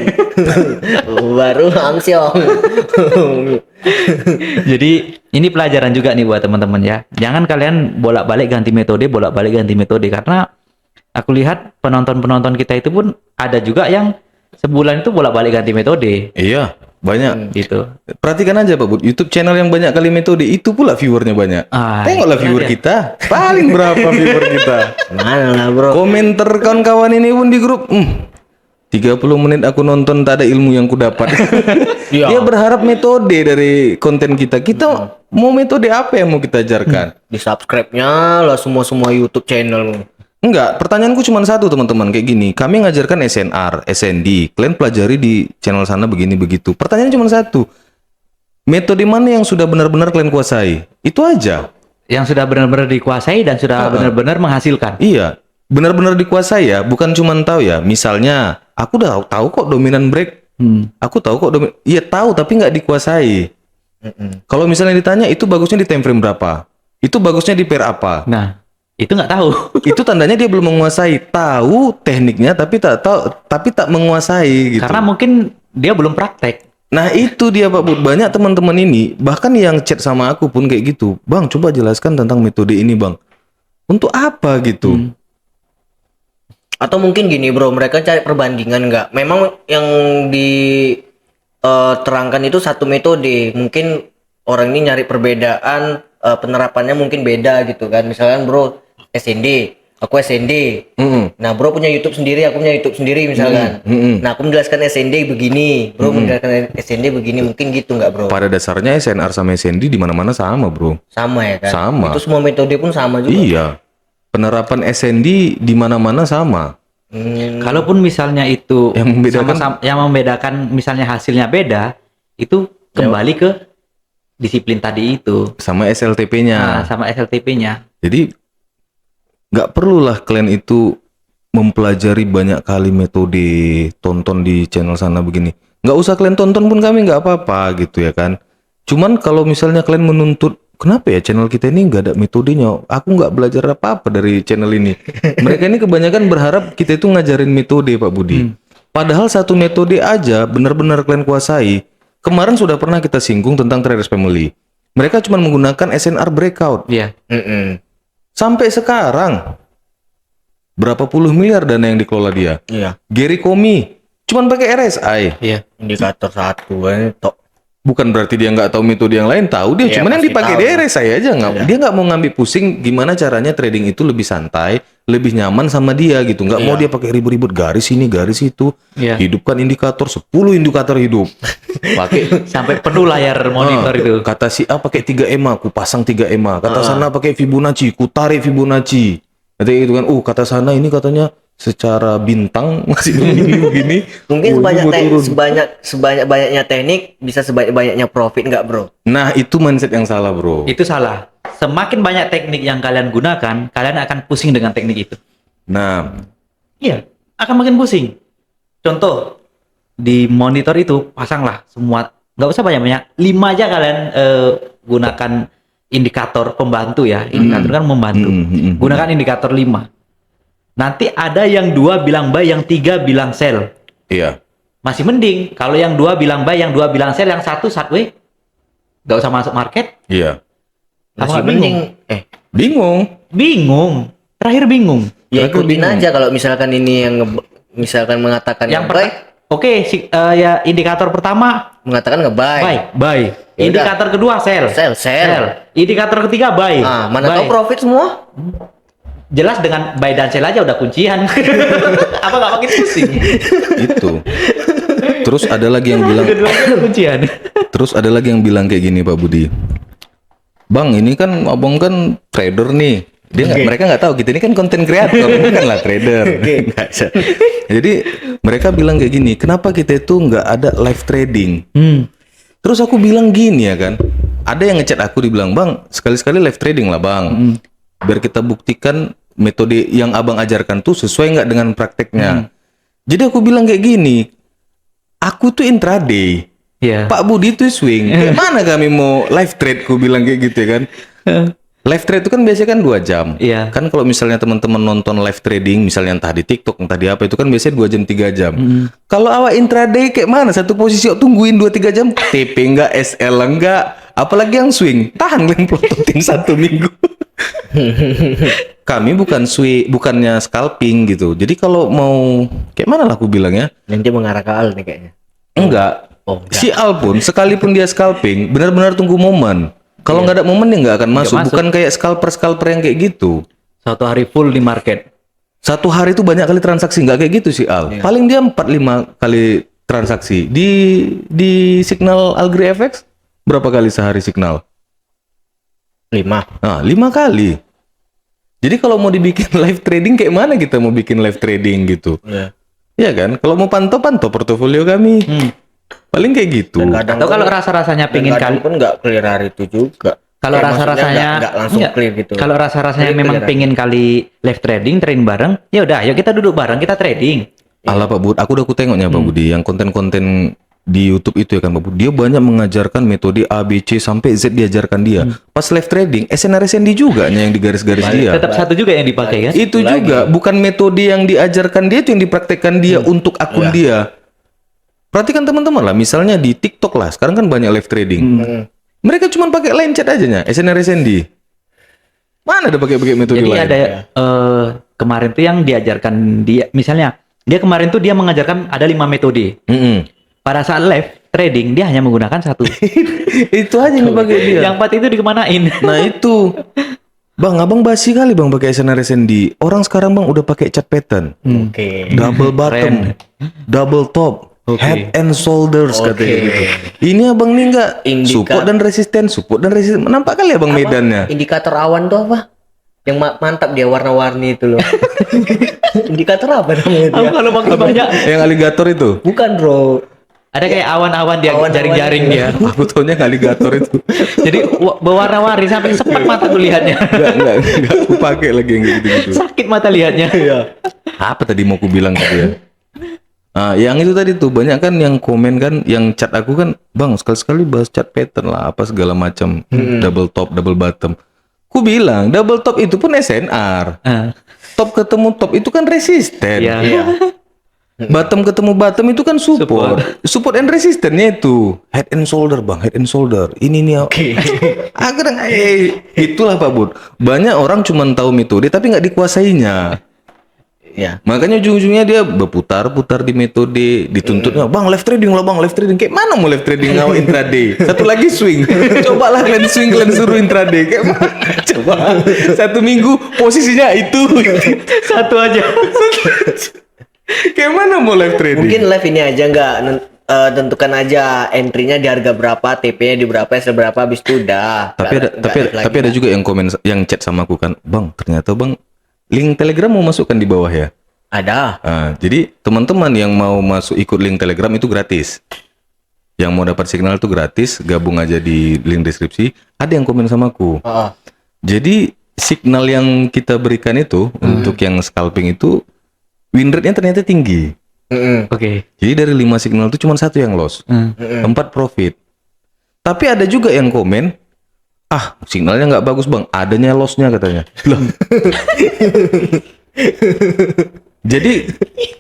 Speaker 2: Baru amsyong.
Speaker 3: Jadi ini pelajaran juga nih buat teman-teman ya. Jangan kalian bolak-balik ganti metode karena aku lihat penonton-penonton kita itu pun ada juga yang sebulan itu bolak-balik ganti metode
Speaker 1: Iya, banyak.
Speaker 3: gitu.
Speaker 1: Perhatikan aja Pak Bud, YouTube channel yang banyak kali metode itu pula viewernya banyak. Tengoklah
Speaker 3: itu
Speaker 1: viewer
Speaker 3: dia.
Speaker 1: kita, paling berapa viewer kita?
Speaker 2: Mana lah bro.
Speaker 1: Komentar kawan-kawan ini pun di grup, 30 menit aku nonton tak ada ilmu yang ku dapat. Dia berharap metode dari konten kita. Kita mau metode apa yang mau kita ajarkan?
Speaker 2: Di subscribe-nya lah semua YouTube channel.
Speaker 1: Enggak, pertanyaanku cuma satu teman-teman kayak gini. Kami ngajarkan SNR, SND, kalian pelajari di channel sana begini begitu. Pertanyaannya cuma satu. Metode mana yang sudah benar-benar kalian kuasai? Itu aja.
Speaker 3: Yang sudah benar-benar dikuasai dan sudah benar-benar menghasilkan.
Speaker 1: Iya, benar-benar dikuasai ya, bukan cuma tahu ya. Misalnya, aku udah tahu kok dominan break. Aku tahu kok iya tahu tapi nggak dikuasai. Kalau misalnya ditanya itu bagusnya di time frame berapa? Itu bagusnya di pair apa?
Speaker 3: Nah, itu nggak tahu.
Speaker 1: Itu tandanya dia belum menguasai. Tahu tekniknya tapi tak menguasai gitu.
Speaker 3: Karena mungkin dia belum praktek.
Speaker 1: Nah itu dia Pak Bud, banyak teman-teman ini bahkan yang chat sama aku pun kayak gitu. Bang, coba jelaskan tentang metode ini, Bang. Untuk apa gitu?
Speaker 2: Atau mungkin gini bro, mereka cari perbandingan nggak? Memang yang terangkan itu satu metode, mungkin orang ini nyari perbedaan, penerapannya mungkin beda gitu kan. Misalkan bro SND, aku SND. Nah bro punya YouTube sendiri, aku punya YouTube sendiri misalkan. Nah aku menjelaskan SND begini, bro menjelaskan SND begini, mungkin gitu nggak bro?
Speaker 1: Pada dasarnya SNR sama SND di mana-mana sama, bro.
Speaker 2: Sama ya kan?
Speaker 1: Sama.
Speaker 2: Itu semua metode pun sama juga.
Speaker 1: Iya. Penerapan SND di mana-mana sama.
Speaker 3: Kalaupun misalnya itu
Speaker 1: Yang membedakan-
Speaker 3: sama-sama- yang membedakan misalnya hasilnya beda, itu kembali ke disiplin tadi itu.
Speaker 1: Sama SLTP-nya.
Speaker 3: Nah, sama SLTP-nya.
Speaker 1: Jadi nggak perlulah kalian itu mempelajari banyak kali metode, tonton di channel sana begini. Nggak usah kalian tonton pun kami nggak apa-apa gitu ya kan. Cuman kalau misalnya kalian menuntut, kenapa ya channel kita ini nggak ada metodenya? Aku nggak belajar apa-apa dari channel ini. Mereka ini kebanyakan berharap kita itu ngajarin metode, Pak Budi. Padahal satu metode aja benar-benar kalian kuasai. Kemarin sudah pernah kita singgung tentang Traders Family. Mereka cuma menggunakan SNR breakout.
Speaker 3: Iya.
Speaker 1: Sampai sekarang berapa puluh miliar dana yang dikelola dia.
Speaker 2: Iya.
Speaker 1: Gary Comey cuman pakai RSI.
Speaker 3: Iya.
Speaker 2: Indikator satu kan tok.
Speaker 1: Bukan berarti dia nggak tahu metode yang lain, tahu dia.
Speaker 2: Iya,
Speaker 1: Cuman yang
Speaker 2: pasti
Speaker 1: dipakai
Speaker 2: tahu.
Speaker 1: dia RSI aja nggak.
Speaker 2: Iya.
Speaker 1: Dia nggak mau ngambil pusing gimana caranya trading itu lebih santai, lebih nyaman sama dia gitu. Nggak mau
Speaker 2: Iya.
Speaker 1: dia pakai ribut-ribut garis ini, garis itu.
Speaker 3: Iya.
Speaker 1: Hidupkan indikator 10 indikator hidup. Pakai
Speaker 3: Sampai penuh layar monitor itu.
Speaker 1: kata si A pakai 3 EMA, ku pasang 3 EMA. Kata sana pakai Fibonacci, ku tarik Fibonacci. Nanti itu kan, kata sana ini katanya secara bintang masih begini.
Speaker 2: Mungkin
Speaker 1: ini buat turun.
Speaker 2: sebanyak-banyaknya teknik bisa sebanyak-banyaknya profit nggak bro?
Speaker 1: Nah, itu mindset yang salah, bro.
Speaker 3: Itu salah. Semakin banyak teknik yang kalian gunakan, kalian akan pusing dengan teknik itu.
Speaker 1: Nah,
Speaker 3: Iya, akan makin pusing. Contoh, di monitor itu pasanglah semua, nggak usah banyak-banyak, 5 aja kalian gunakan indikator pembantu ya. Indikator kan membantu. Gunakan indikator 5. Nanti ada yang 2 bilang buy, yang 3 bilang sell.
Speaker 1: iya.
Speaker 3: Masih mending kalau yang 2 bilang buy, yang 2 bilang sell, yang 1 sideways, nggak usah masuk market.
Speaker 1: Iya.
Speaker 3: Apa
Speaker 2: Masih
Speaker 3: nggak
Speaker 2: mending.
Speaker 1: Bingung.
Speaker 3: Bingung. Terakhir bingung.
Speaker 2: Ya
Speaker 1: Mereka
Speaker 2: ikutin
Speaker 1: bingung.
Speaker 2: aja kalau misalkan ini yang misalkan mengatakan
Speaker 3: Yang
Speaker 2: nge-buy,
Speaker 3: Oke, ya indikator pertama
Speaker 2: mengatakan nge-buy.
Speaker 3: buy.
Speaker 2: Ya
Speaker 3: Indikator kedua sell.
Speaker 2: Sell.
Speaker 3: Indikator ketiga buy.
Speaker 2: Ah, mana
Speaker 3: Buy.
Speaker 2: tahu profit semua?
Speaker 3: Jelas dengan buy dan sell aja udah kuncian. Apa nggak makin pusing?
Speaker 1: Itu. Terus ada lagi yang bilang,
Speaker 3: Kedua-duanya udah kuncian.
Speaker 1: terus ada lagi yang bilang kayak gini, Pak Budi. Bang, ini kan abang kan trader nih. Mereka nggak tahu kita ini kan konten kreator, bukanlah trader. Nggak bisa. Jadi mereka bilang kayak gini, kenapa kita itu nggak ada live trading? Terus aku bilang gini ya kan, ada yang ngechat aku dibilang, bang sekali-sekali live trading lah bang, biar kita buktikan metode yang abang ajarkan tuh sesuai nggak dengan prakteknya. Jadi aku bilang kayak gini, aku tuh intraday,
Speaker 3: Iya.
Speaker 1: Pak Budi tuh swing. Kayak mana kami mau live trade? Aku bilang kayak gitu ya kan. Live trade itu kan biasanya kan 2 jam.
Speaker 3: Iya.
Speaker 1: Kan kalau misalnya teman-teman nonton live trading, misalnya entah di TikTok, entah di apa, itu kan biasanya 2 jam, 3 jam. Kalau awak intraday kayak mana? Satu posisi awak tungguin 2-3 jam, TP enggak, SL enggak, apalagi yang swing. Tahan kalian pelototin 1 minggu. Kami bukan bukannya scalping gitu. Jadi kalau mau kayak mana lah aku bilang ya?
Speaker 2: Nanti mengarah ke Al nih kayaknya.
Speaker 1: Enggak.
Speaker 2: Oh, enggak.
Speaker 1: Si Al pun sekalipun dia scalping, benar-benar tunggu momen. Kalau nggak ada momen dia nggak akan masuk.
Speaker 3: masuk.
Speaker 1: Bukan kayak scalper yang kayak gitu.
Speaker 3: Suatu hari full di market.
Speaker 1: Satu hari itu banyak kali transaksi, nggak kayak gitu sih Al. Paling dia 4-5 kali transaksi. Di signal Algri FX berapa kali sehari signal?
Speaker 2: 5.
Speaker 1: Nah, 5 kali. Jadi kalau mau dibikin live trading kayak mana kita mau bikin live trading gitu?
Speaker 2: Iya.
Speaker 1: Iya kan? Kalau mau pantau portofolio kami. Paling kayak gitu.
Speaker 2: Dan kadang
Speaker 3: Atau
Speaker 2: pun-
Speaker 3: kalau rasa-rasanya
Speaker 2: dan
Speaker 3: pengen
Speaker 2: kadang
Speaker 3: kali,
Speaker 2: pun nggak clear hari itu juga.
Speaker 3: kalau
Speaker 2: Maksudnya
Speaker 3: rasa-rasanya
Speaker 2: nggak langsung
Speaker 3: enggak.
Speaker 2: clear gitu.
Speaker 3: Kalau rasa-rasanya
Speaker 2: Clear
Speaker 3: memang
Speaker 2: clear.
Speaker 3: pengen kali live trading bareng, ya udah, yuk kita duduk bareng, kita trading.
Speaker 1: Alah Pak Bud, aku udah tengoknya Pak Budi, yang konten-konten di YouTube itu ya kan Pak Budi, dia banyak mengajarkan metode A, B, C sampai Z diajarkan dia. Pas live trading, SNR SND juga yang di garis-garis dia.
Speaker 3: Tetap satu juga yang dipakai kan?
Speaker 1: Itu juga bukan metode yang diajarkan dia, itu yang dipraktekkan dia untuk akun dia. Perhatikan teman-teman lah, misalnya di TikTok lah, sekarang kan banyak live trading. Mereka cuma pakai line chat aja nya, SNR SND. Mana ada pakai metode
Speaker 3: Jadi
Speaker 1: lain?
Speaker 3: ada kemarin tuh yang diajarkan dia, misalnya dia kemarin tuh dia mengajarkan ada 5 metode. Pada saat live trading dia hanya menggunakan satu.
Speaker 1: Itu aja yang pakai dia.
Speaker 3: Yang 4 itu dikemanain?
Speaker 1: Nah itu, bang, abang basi kali bang pakai SNRSND. Orang sekarang bang udah pakai chart pattern,
Speaker 2: Oke.
Speaker 1: double bottom, double top, head and shoulders katanya gitu. Ini abang nih enggak support dan resisten. Nampak kali abang medannya.
Speaker 2: Indikator awan tuh apa? Yang mantap dia warna-warni itu loh. Indikator apa namanya
Speaker 3: Aku
Speaker 2: dia?
Speaker 3: kalau pakai banyak
Speaker 1: Yang aligator itu.
Speaker 2: Bukan bro.
Speaker 3: ada kayak awan-awan dia
Speaker 2: Awan-awan
Speaker 3: jaring-jaring
Speaker 2: itu.
Speaker 3: dia.
Speaker 1: Aku taunya yang aligator itu.
Speaker 3: Jadi berwarna-warni sampai sepak mata tuh lihatnya.
Speaker 1: Enggak aku pakai lagi yang kayak gitu-gitu.
Speaker 3: Sakit mata lihatnya.
Speaker 1: Apa tadi mau aku bilang tadi ya? Ah, yang itu tadi tuh banyak kan yang komen kan, yang chat aku kan, bang sekali-sekali bahas chat pattern lah, apa segala macam, double top, double bottom. Ku bilang double top itu pun SNR, top ketemu top itu kan resisten,
Speaker 3: Iya.
Speaker 1: bottom ketemu bottom itu kan support and resistennya itu head and shoulder bang, head and shoulder. Ini nih, akhirnya itulah Pak Bud. Banyak orang cuma tahu metode tapi nggak dikuasainya.
Speaker 2: Ya.
Speaker 1: Makanya ujung-ujungnya dia berputar-putar di metode, dituntutnya, bang left trading lah bang, left trading. Kayak mana mau left trading ngawal intraday? Satu lagi swing. Cobalah kalian swing, kalian suruh intraday. Kayak mana? Coba. Satu minggu posisinya itu.
Speaker 3: Satu aja.
Speaker 1: Kayak mana mau left trading?
Speaker 2: Mungkin live ini aja nggak tentukan aja entry-nya di harga berapa, TP-nya di berapa, SL berapa, habis itu udah.
Speaker 1: Tapi ada juga yang komen, yang chat sama aku kan, bang ternyata bang link Telegram mau masukkan di bawah ya.
Speaker 2: Ada.
Speaker 1: Jadi teman-teman yang mau masuk ikut link Telegram itu gratis. Yang mau dapat signal itu gratis, gabung aja di link deskripsi. Ada yang komen sama aku. Jadi signal yang kita berikan itu untuk yang scalping itu win rate-nya ternyata tinggi.
Speaker 3: Oke.
Speaker 1: Jadi dari 5 signal itu cuma 1 yang loss, 4 profit. Tapi ada juga yang komen, signalnya nggak bagus bang, adanya loss-nya katanya. Loh. Jadi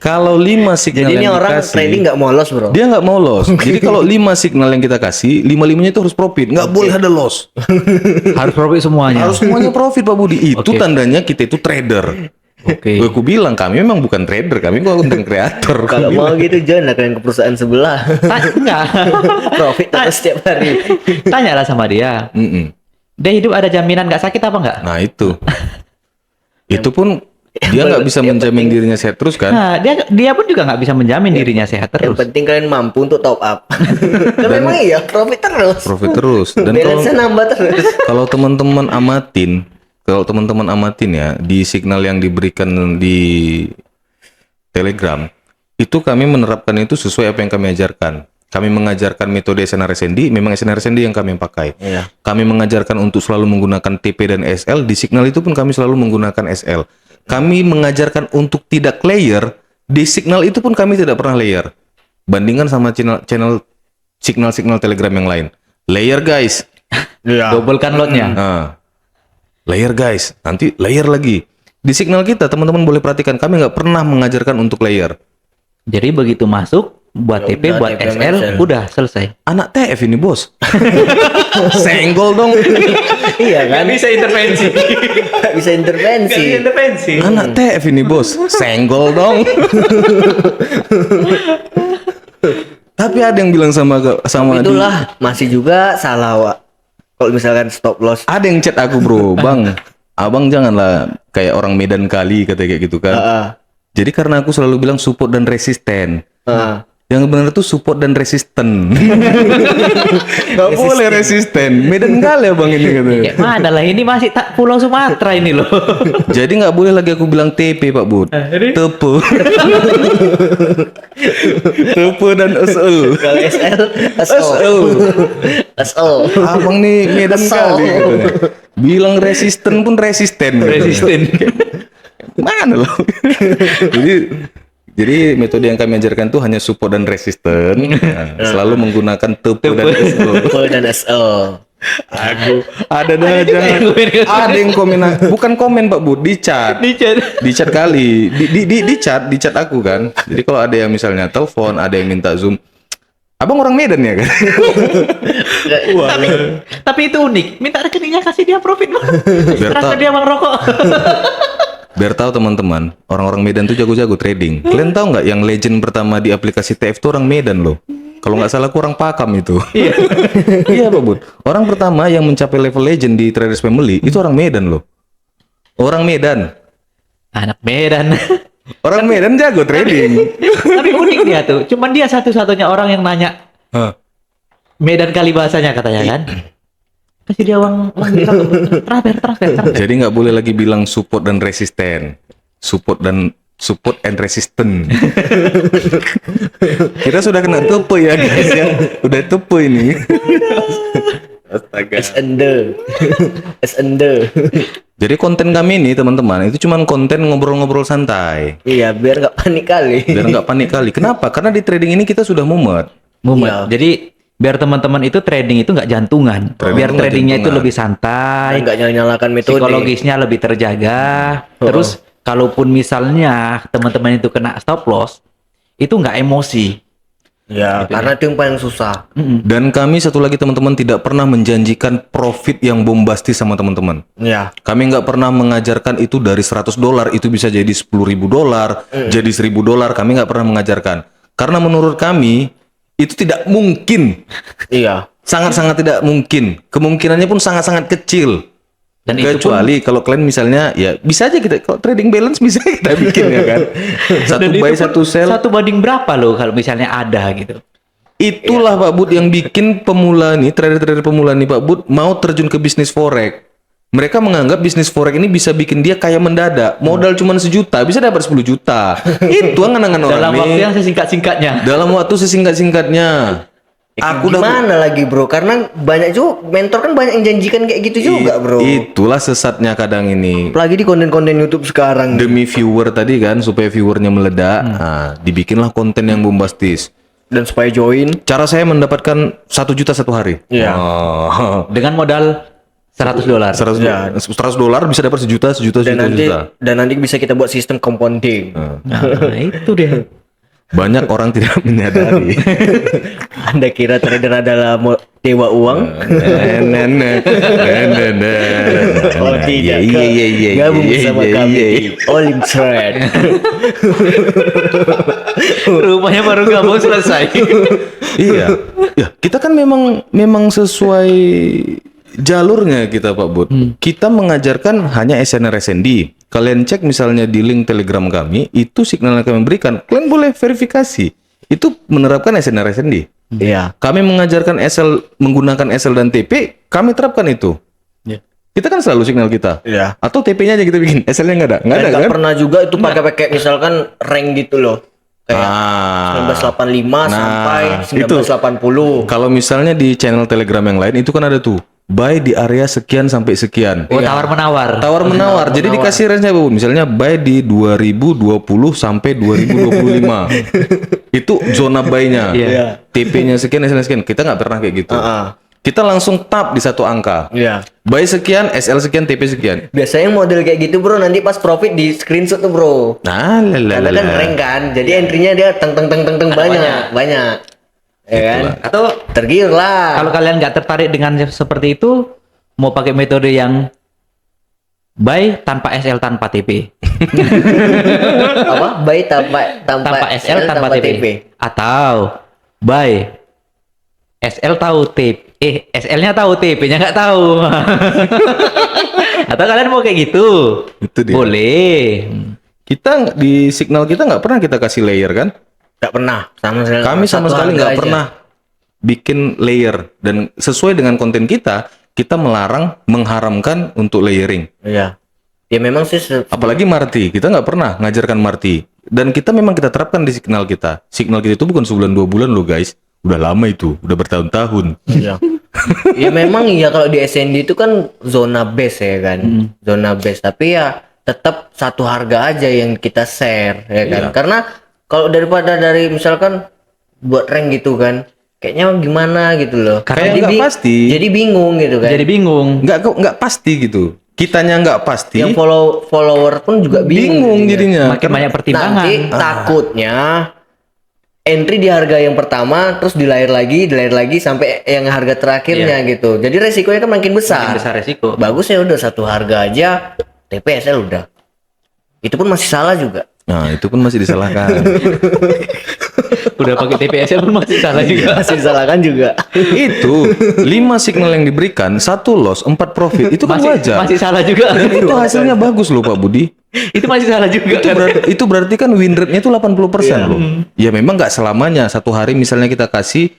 Speaker 1: kalau 5 signal
Speaker 2: Jadi ini
Speaker 1: yang
Speaker 2: orang
Speaker 1: dikasih,
Speaker 2: trading nggak mau loss bro.
Speaker 1: dia nggak mau loss. Jadi kalau 5 signal yang kita kasih, 5-5-nya itu harus profit, nggak boleh ada loss.
Speaker 3: Harus profit semuanya.
Speaker 1: Harus semuanya profit Pak Budi. Itu
Speaker 3: Oke.
Speaker 1: tandanya kita itu trader.
Speaker 3: Oke.
Speaker 1: Aku bilang kami memang bukan trader, kami konten kreator.
Speaker 2: Kalau mau gitu join lah kalian ke perusahaan sebelah.
Speaker 3: Enggak.
Speaker 2: Profit terus setiap hari.
Speaker 3: Tanyalah sama dia. Dia hidup ada jaminan nggak sakit apa nggak?
Speaker 1: Nah itu, itu pun dia nggak bisa
Speaker 2: yang
Speaker 1: menjamin dirinya sehat terus kan?
Speaker 3: Nah, dia pun juga nggak bisa menjamin dirinya sehat
Speaker 2: Yang
Speaker 3: terus.
Speaker 2: penting kalian mampu untuk top up. Kan memang iya profit terus.
Speaker 1: Profit terus. Dan kalau
Speaker 2: Balance-nya nambah terus.
Speaker 1: kalau teman-teman amatin ya di signal yang diberikan di Telegram, itu kami menerapkan itu sesuai apa yang kami ajarkan. Kami mengajarkan metode SNR-SND, memang SNR-SND yang kami pakai.
Speaker 2: Iya.
Speaker 1: Kami mengajarkan untuk selalu menggunakan TP dan SL, di signal itu pun kami selalu menggunakan SL. Kami mengajarkan untuk tidak layer, di signal itu pun kami tidak pernah layer. Bandingkan sama channel signal-signal Telegram yang lain. Layer guys.
Speaker 3: Dobelkan lotnya.
Speaker 1: Nah, layer guys, nanti layer lagi. Di signal kita teman-teman boleh perhatikan, kami nggak pernah mengajarkan untuk layer.
Speaker 3: Jadi begitu masuk, buat
Speaker 2: Ya
Speaker 3: TP,
Speaker 2: udah,
Speaker 3: buat
Speaker 2: TP,
Speaker 3: SL,
Speaker 2: SL.
Speaker 3: udah selesai.
Speaker 1: Anak TF ini bos. Senggol dong.
Speaker 2: Iya kan?
Speaker 3: bisa intervensi.
Speaker 2: Nggak bisa intervensi.
Speaker 3: intervensi.
Speaker 1: Anak TF ini bos. Senggol dong. Tapi ada yang bilang sama
Speaker 2: Itulah masih juga salah Wak. Kalau misalkan stop loss.
Speaker 1: ada yang chat aku bro, bang, abang janganlah kayak orang Medan kali kata kayak gitu kan. Jadi karena aku selalu bilang support dan resisten. Yang benar tuh support dan resisten. Gak boleh resisten. Medan kali abang ini katanya.
Speaker 3: Kayak mana lah ini masih tak Pulau Sumatera ini loh.
Speaker 1: Jadi nggak boleh lagi aku bilang TP Pak Bud. Tepe. Tepe dan SL.
Speaker 2: Kalau SL,
Speaker 1: SL.
Speaker 2: SL.
Speaker 1: Abang nih Medan
Speaker 2: Kesel.
Speaker 1: kali katanya. Bilang resisten pun resisten.
Speaker 3: Resisten.
Speaker 1: Mana loh? Jadi metode yang kami ajarkan tuh hanya support dan resisten. Nah, selalu menggunakan tepe dan SL.
Speaker 2: Full dan SL.
Speaker 1: Aku ada yang komen, bukan komen Pak Bud, di chat kali, di chat aku kan. Jadi kalau ada yang misalnya telepon, ada yang minta zoom, abang orang Medan ya kan?
Speaker 3: Tapi itu unik. Minta rekeningnya kasih dia profit.
Speaker 1: Biar
Speaker 3: Rasa
Speaker 1: tak-
Speaker 3: dia bang rokok.
Speaker 1: Biar tahu teman-teman, orang-orang Medan tuh jago-jago trading. Kalian tahu nggak yang legend pertama di aplikasi TF itu orang Medan loh. Kalau nggak salah kurang pakam itu. Iya. Iya Pak Bud. Orang pertama yang mencapai level legend di Traders Family itu orang Medan loh. Orang Medan.
Speaker 3: Anak Medan.
Speaker 1: Orang Medan jago trading.
Speaker 3: Tapi unik dia tuh. Cuman dia satu-satunya orang yang nanya
Speaker 1: Hah.
Speaker 3: Medan Kalibahasanya katanya kan. Kasih dia uang transfer.
Speaker 1: Jadi nggak boleh lagi bilang support dan resisten. Support and resistant. Kita sudah kena tepu ya guys ya. Udah tepu ini. Astaga.
Speaker 2: Ende.
Speaker 1: Jadi konten kami ini teman-teman itu cuman konten ngobrol-ngobrol santai.
Speaker 2: Iya, biar nggak panik kali.
Speaker 1: Biar nggak panik kali. Kenapa? Karena di trading ini kita sudah mumet.
Speaker 3: Mumet.
Speaker 2: Iya.
Speaker 3: Jadi biar teman-teman itu trading itu nggak jantungan. Biar
Speaker 1: nggak
Speaker 3: tradingnya itu
Speaker 1: jantungan.
Speaker 3: lebih santai.
Speaker 2: Nggak nyalakan metode.
Speaker 3: Psikologisnya lebih terjaga. Terus kalaupun misalnya teman-teman itu kena stop loss, itu nggak emosi.
Speaker 2: Ya, karena itu yang paling susah.
Speaker 1: Dan kami satu lagi teman-teman tidak pernah menjanjikan profit yang bombastis sama teman-teman.
Speaker 2: Ya.
Speaker 1: Kami nggak pernah mengajarkan itu dari $100 itu bisa jadi $10.000, jadi $1.000. Kami nggak pernah mengajarkan. Karena menurut kami itu tidak mungkin.
Speaker 2: Iya.
Speaker 1: Sangat-sangat tidak mungkin. Kemungkinannya pun sangat-sangat kecil.
Speaker 3: Dan itu pun
Speaker 1: Kecuali kalau kalian misalnya ya bisa aja kita kalau trading balance bisa kita bikin ya kan. Satu
Speaker 3: dan itu
Speaker 1: buy
Speaker 3: pun
Speaker 1: satu sell.
Speaker 3: satu banding berapa loh kalau misalnya ada gitu.
Speaker 1: Itulah Pak Bud yang bikin pemula nih, trader-trader pemula nih Pak Bud mau terjun ke bisnis forex. Mereka menganggap bisnis forex ini bisa bikin dia kaya mendadak. Modal cuma 1 juta bisa dapat 10 juta. Itu angan-angan orang
Speaker 3: Dalam
Speaker 1: nih.
Speaker 3: waktu yang sesingkat-singkatnya.
Speaker 1: Dalam waktu sesingkat-singkatnya. Aku udah
Speaker 2: Gimana lagi bro? Karena banyak juga mentor kan banyak yang janjikan kayak gitu juga bro.
Speaker 1: Itulah sesatnya kadang ini.
Speaker 2: Apalagi di konten-konten YouTube sekarang.
Speaker 1: Demi viewer tadi kan supaya viewernya meledak, nah, dibikinlah konten yang bombastis.
Speaker 2: Dan supaya join.
Speaker 1: Cara saya mendapatkan 1 juta satu hari.
Speaker 2: Iya.
Speaker 1: Oh.
Speaker 3: Dengan modal $100.
Speaker 1: $100
Speaker 2: Ya.
Speaker 1: $100 bisa dapat 1 juta, 1 juta, 1 juta.
Speaker 2: Dan nanti bisa kita buat sistem compounding.
Speaker 3: Nah, itu dia.
Speaker 1: Banyak orang tidak menyadari.
Speaker 2: Anda kira trader adalah dewa uang? Oh tidak. Gabung bersama kami di Olim Trade.
Speaker 1: Rupanya baru gabung selesai. Iya. Ya, kita kan memang sesuai jalurnya kita Pak Bud. Kita mengajarkan hanya SNR SND. Kalian cek misalnya di link Telegram kami, itu signal yang kami berikan. Kalian boleh verifikasi. Itu menerapkan SNR SND.
Speaker 2: Iya.
Speaker 1: Kami mengajarkan SL menggunakan SL dan TP, kami terapkan itu.
Speaker 3: Iya.
Speaker 1: Kita kan selalu signal kita.
Speaker 2: Iya.
Speaker 1: Atau TP-nya aja kita bikin, SL-nya nggak ada. Nggak ada
Speaker 2: Nggak
Speaker 1: kan?
Speaker 2: pernah juga itu pakai misalkan rank gitu loh. Kayak 1985 sampai
Speaker 1: itu.
Speaker 2: 1980.
Speaker 1: Kalau misalnya di channel Telegram yang lain itu kan ada tuh buy di area sekian sampai sekian.
Speaker 3: Oh, tawar-menawar.
Speaker 1: Tawar-menawar. Jadi dikasih range-nya Bu. Misalnya buy di 2020 sampai 2025. Itu zona buy-nya.
Speaker 3: Iya.
Speaker 1: TP-nya sekian, SL sekian. Kita nggak pernah kayak gitu. Kita langsung tap di satu angka.
Speaker 2: Iya.
Speaker 1: Buy sekian, SL sekian, TP sekian.
Speaker 2: Biasanya model kayak gitu bro, nanti pas profit di screenshot tuh bro.
Speaker 1: Nah,
Speaker 2: Karena kan rank kan, jadi entry-nya dia teng banyak. Ya kan?
Speaker 3: Atau
Speaker 2: Tergiur lah.
Speaker 3: kalau kalian nggak tertarik dengan seperti itu, mau pakai metode yang buy tanpa SL tanpa TP.
Speaker 2: Apa? Buy tanpa
Speaker 3: SL tanpa TP. Atau buy SL tahu TP. SL-nya tahu, TP-nya nggak tahu. Atau kalian mau kayak gitu?
Speaker 1: Itu dia.
Speaker 3: Boleh.
Speaker 1: Kita di signal kita nggak pernah kita kasih layer kan?
Speaker 2: Nggak pernah.
Speaker 1: Kami sama sekali nggak pernah bikin layer. Dan sesuai dengan konten kita melarang, mengharamkan untuk layering.
Speaker 2: Iya. Ya memang sih.
Speaker 1: Apalagi Marti, kita nggak pernah ngajarkan Marti. Dan kita memang kita terapkan di signal kita. Signal kita itu bukan sebulan 2 bulan loh guys. Udah lama itu, udah bertahun-tahun.
Speaker 2: Iya. Ya memang ya kalau di SND itu kan zona base ya kan. Zona base. Tapi ya tetap satu harga aja yang kita share ya kan.
Speaker 1: Iya.
Speaker 2: Karena kalau dari misalkan buat rank gitu kan, kayaknya gimana gitu loh.
Speaker 1: Kayak
Speaker 2: Jadi
Speaker 1: nggak pasti.
Speaker 2: Jadi bingung gitu kan.
Speaker 3: Jadi bingung.
Speaker 1: Nggak pasti gitu. Kitanya nggak pasti.
Speaker 2: Yang follower pun juga bingung
Speaker 1: jadinya.
Speaker 3: Makin banyak pertimbangan.
Speaker 2: Nanti takutnya entry di harga yang pertama terus dilayer lagi sampai yang harga terakhirnya gitu. Jadi resikonya kan makin besar.
Speaker 3: Makin besar resiko.
Speaker 2: Bagus ya udah satu harga aja TPSL udah. Itu pun masih salah juga.
Speaker 1: Nah, itu pun masih disalahkan.
Speaker 3: Udah pakai TPSL pun masih salah juga.
Speaker 2: Masih disalahkan juga.
Speaker 1: Itu 5 signal yang diberikan, 1 loss, 4 profit. Itu kan wajar.
Speaker 3: Masih salah juga.
Speaker 1: Dan itu hasilnya bagus loh Pak Budi.
Speaker 3: Itu masih salah juga.
Speaker 1: Itu berarti kan win rate-nya itu 80% loh. Ya memang nggak selamanya. Satu hari misalnya kita kasih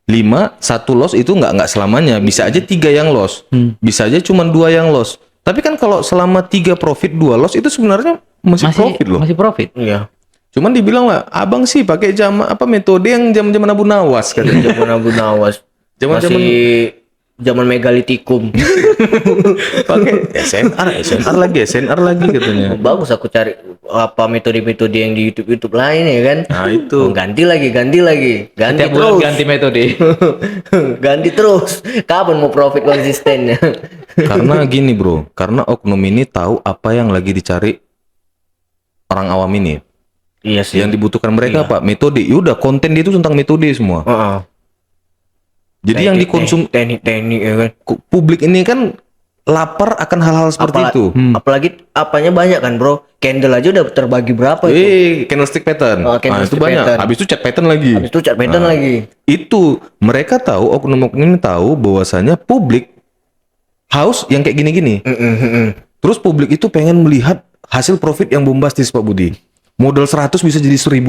Speaker 1: 5, 1 loss itu nggak selamanya. Bisa aja 3 yang loss. Bisa aja cuma 2 yang loss. Tapi kan kalau selama 3 profit 2 loss itu sebenarnya masih profit loh.
Speaker 3: Masih profit.
Speaker 2: Iya.
Speaker 1: Cuman dibilang lah, abang sih pakai metode yang zaman Abu Nawas katanya.
Speaker 2: Zaman Abu Nawas.
Speaker 1: Zaman-zaman-
Speaker 2: Masih zaman megalitikum.
Speaker 1: Pakai SNR lagi katanya.
Speaker 2: Bagus aku cari apa metode-metode yang di YouTube lain ya kan.
Speaker 1: Nah itu.
Speaker 2: Oh, ganti lagi. Ganti
Speaker 3: Tiap bulan
Speaker 2: terus.
Speaker 3: ganti metode.
Speaker 2: Ganti terus. Kapan mau profit konsistennya?
Speaker 1: Karena gini bro, karena oknum ini tahu apa yang lagi dicari orang awam ini.
Speaker 2: Iya sih.
Speaker 1: Yang dibutuhkan mereka apa? Metode. Yaudah, konten dia itu tentang metode semua.
Speaker 2: Heeh.
Speaker 1: Jadi yang dikonsum
Speaker 2: teknik ya kan.
Speaker 1: publik ini kan lapar akan hal-hal seperti itu.
Speaker 2: Apalagi apanya banyak kan bro. Candle aja udah terbagi berapa itu.
Speaker 1: Candlestick pattern.
Speaker 2: Oh,
Speaker 1: Nah, itu
Speaker 2: candlestick
Speaker 1: banyak.
Speaker 2: pattern.
Speaker 1: Habis itu chat pattern lagi.
Speaker 2: Habis itu chart pattern lagi.
Speaker 1: Itu mereka tahu, oknum-oknum ini tahu bahwasanya publik haus yang kayak gini-gini. Terus publik itu pengen melihat hasil profit yang bombastis Pak Budi. Modal 100 bisa jadi $1.000.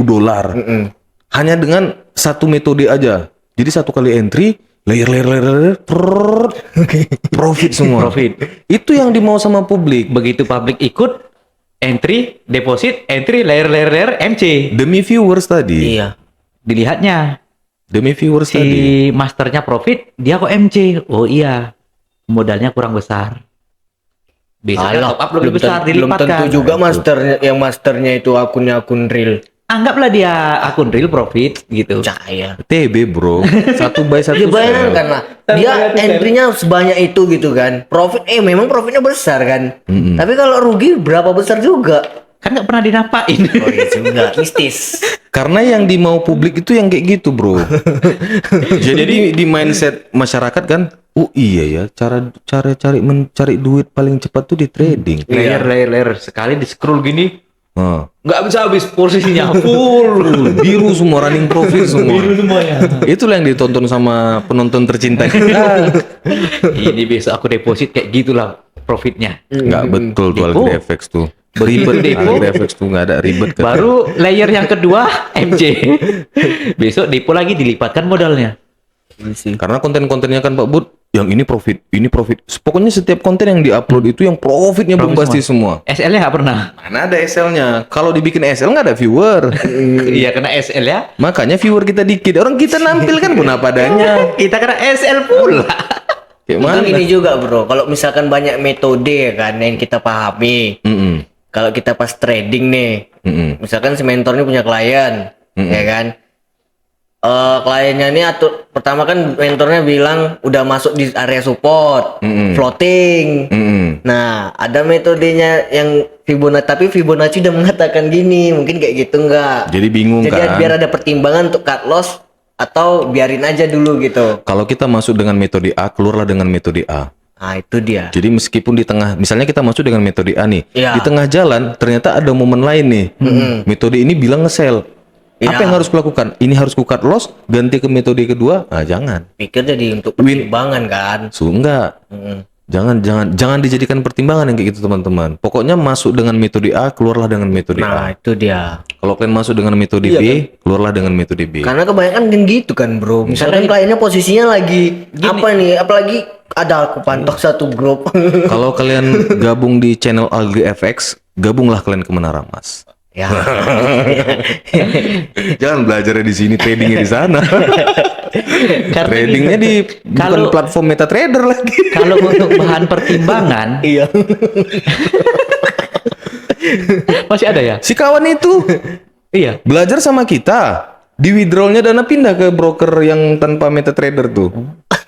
Speaker 1: Hanya dengan satu metode aja. Jadi satu kali entry, layer, profit semua.
Speaker 3: Profit.
Speaker 1: Itu yang dimau sama publik.
Speaker 3: Begitu publik ikut, entry, deposit, entry, layer, MC.
Speaker 1: Demi viewers tadi.
Speaker 2: Iya.
Speaker 3: Dilihatnya.
Speaker 1: Demi viewers
Speaker 3: Si
Speaker 1: tadi.
Speaker 3: masternya profit, dia kok MC. Oh iya, modalnya kurang besar. Biasanya
Speaker 2: Alah,
Speaker 3: top up lebih besar,
Speaker 2: belum tentu
Speaker 3: dilipatkan.
Speaker 2: juga masternya itu akunnya akun real.
Speaker 3: Anggaplah dia akun real profit gitu.
Speaker 2: Percaya.
Speaker 1: TB bro. 1 by 1
Speaker 2: Ya bayangkan lah, dia entry-nya sebanyak itu gitu kan. Profit, memang profitnya besar kan. Tapi kalau rugi berapa besar juga.
Speaker 3: Kan nggak pernah dinampain.
Speaker 2: Oh iya juga, mistis.
Speaker 1: Karena yang dimau publik itu yang kayak gitu bro. Jadi di mindset masyarakat kan, oh iya ya, cara mencari duit paling cepat tuh di trading.
Speaker 3: Layer. Sekali di scroll gini,
Speaker 1: Nah,
Speaker 3: nggak bisa habis posisinya full.
Speaker 1: biru semua, running profit semua.
Speaker 3: Semuanya.
Speaker 1: Itulah yang ditonton sama penonton tercinta kita.
Speaker 3: Ini besok aku deposit kayak gitulah profitnya.
Speaker 1: Nggak betul tuh
Speaker 3: Depo.
Speaker 1: AlgoFX tuh. Ribet
Speaker 3: Depo.
Speaker 1: AlgoFX tuh nggak ada ribet kan.
Speaker 3: Baru layer yang kedua MC. Besok depo lagi dilipatkan modalnya.
Speaker 1: Karena konten-kontennya kan Pak Bud, yang ini profit. Pokoknya setiap konten yang diupload itu yang profitnya bombastis semua.
Speaker 3: SL-nya nggak pernah.
Speaker 1: Mana ada SL-nya? Kalau dibikin SL nggak ada viewer.
Speaker 3: Iya kena SL ya.
Speaker 1: Makanya viewer kita dikit. Orang kita nampil kan pun apa adanya.
Speaker 3: Kita kena SL pula.
Speaker 1: Kayak
Speaker 2: Itu
Speaker 1: mana?
Speaker 2: ini juga bro, kalau misalkan banyak metode ya kan yang kita pahami. Kalau kita pas trading nih, misalkan si mentor ini punya klien, ya kan? Kliennya ini pertama kan mentornya bilang udah masuk di area support, floating. Nah, ada metodenya yang Fibonacci, tapi Fibonacci udah mengatakan gini, mungkin kayak gitu enggak?
Speaker 1: Jadi bingung
Speaker 2: Jadi
Speaker 1: kan?
Speaker 2: biar ada pertimbangan untuk cut loss atau biarin aja dulu gitu.
Speaker 1: Kalau kita masuk dengan metode A, keluarlah dengan metode A.
Speaker 2: Nah, itu dia.
Speaker 1: Jadi meskipun di tengah, misalnya kita masuk dengan metode A nih,
Speaker 2: Iya.
Speaker 1: di tengah jalan ternyata ada momen lain nih. Metode ini bilang nge-sell.
Speaker 2: Iya.
Speaker 1: Apa yang harus kulakukan? Ini harus ku cut loss, ganti ke metode kedua? Ah, jangan.
Speaker 2: Pikir jadi untuk pertimbangan kan.
Speaker 1: Enggak. Jangan dijadikan pertimbangan yang kayak gitu teman-teman. Pokoknya masuk dengan metode A, keluarlah dengan metode
Speaker 2: Nah,
Speaker 1: A.
Speaker 2: itu dia.
Speaker 1: Kalau kalian masuk dengan metode B, keluarlah dengan metode B.
Speaker 2: Karena kebanyakan kan gitu kan, bro. Misalkan kliennya posisinya lagi apa nih? Apalagi ada aku pantok satu grup.
Speaker 1: Kalau kalian gabung di channel AlgoFX, gabunglah kalian ke Menara Mas.
Speaker 2: Ya.
Speaker 1: Jangan belajarnya di sini, tradingnya di sana.
Speaker 3: Karena
Speaker 1: Tradingnya di bukan
Speaker 3: Kalau-
Speaker 1: platform MetaTrader lagi.
Speaker 3: kalau untuk bahan pertimbangan
Speaker 2: Iya.
Speaker 3: masih ada ya?
Speaker 1: Si kawan itu
Speaker 3: Iya.
Speaker 1: belajar sama kita. Di withdrawalnya dana pindah ke broker yang tanpa MetaTrader tuh.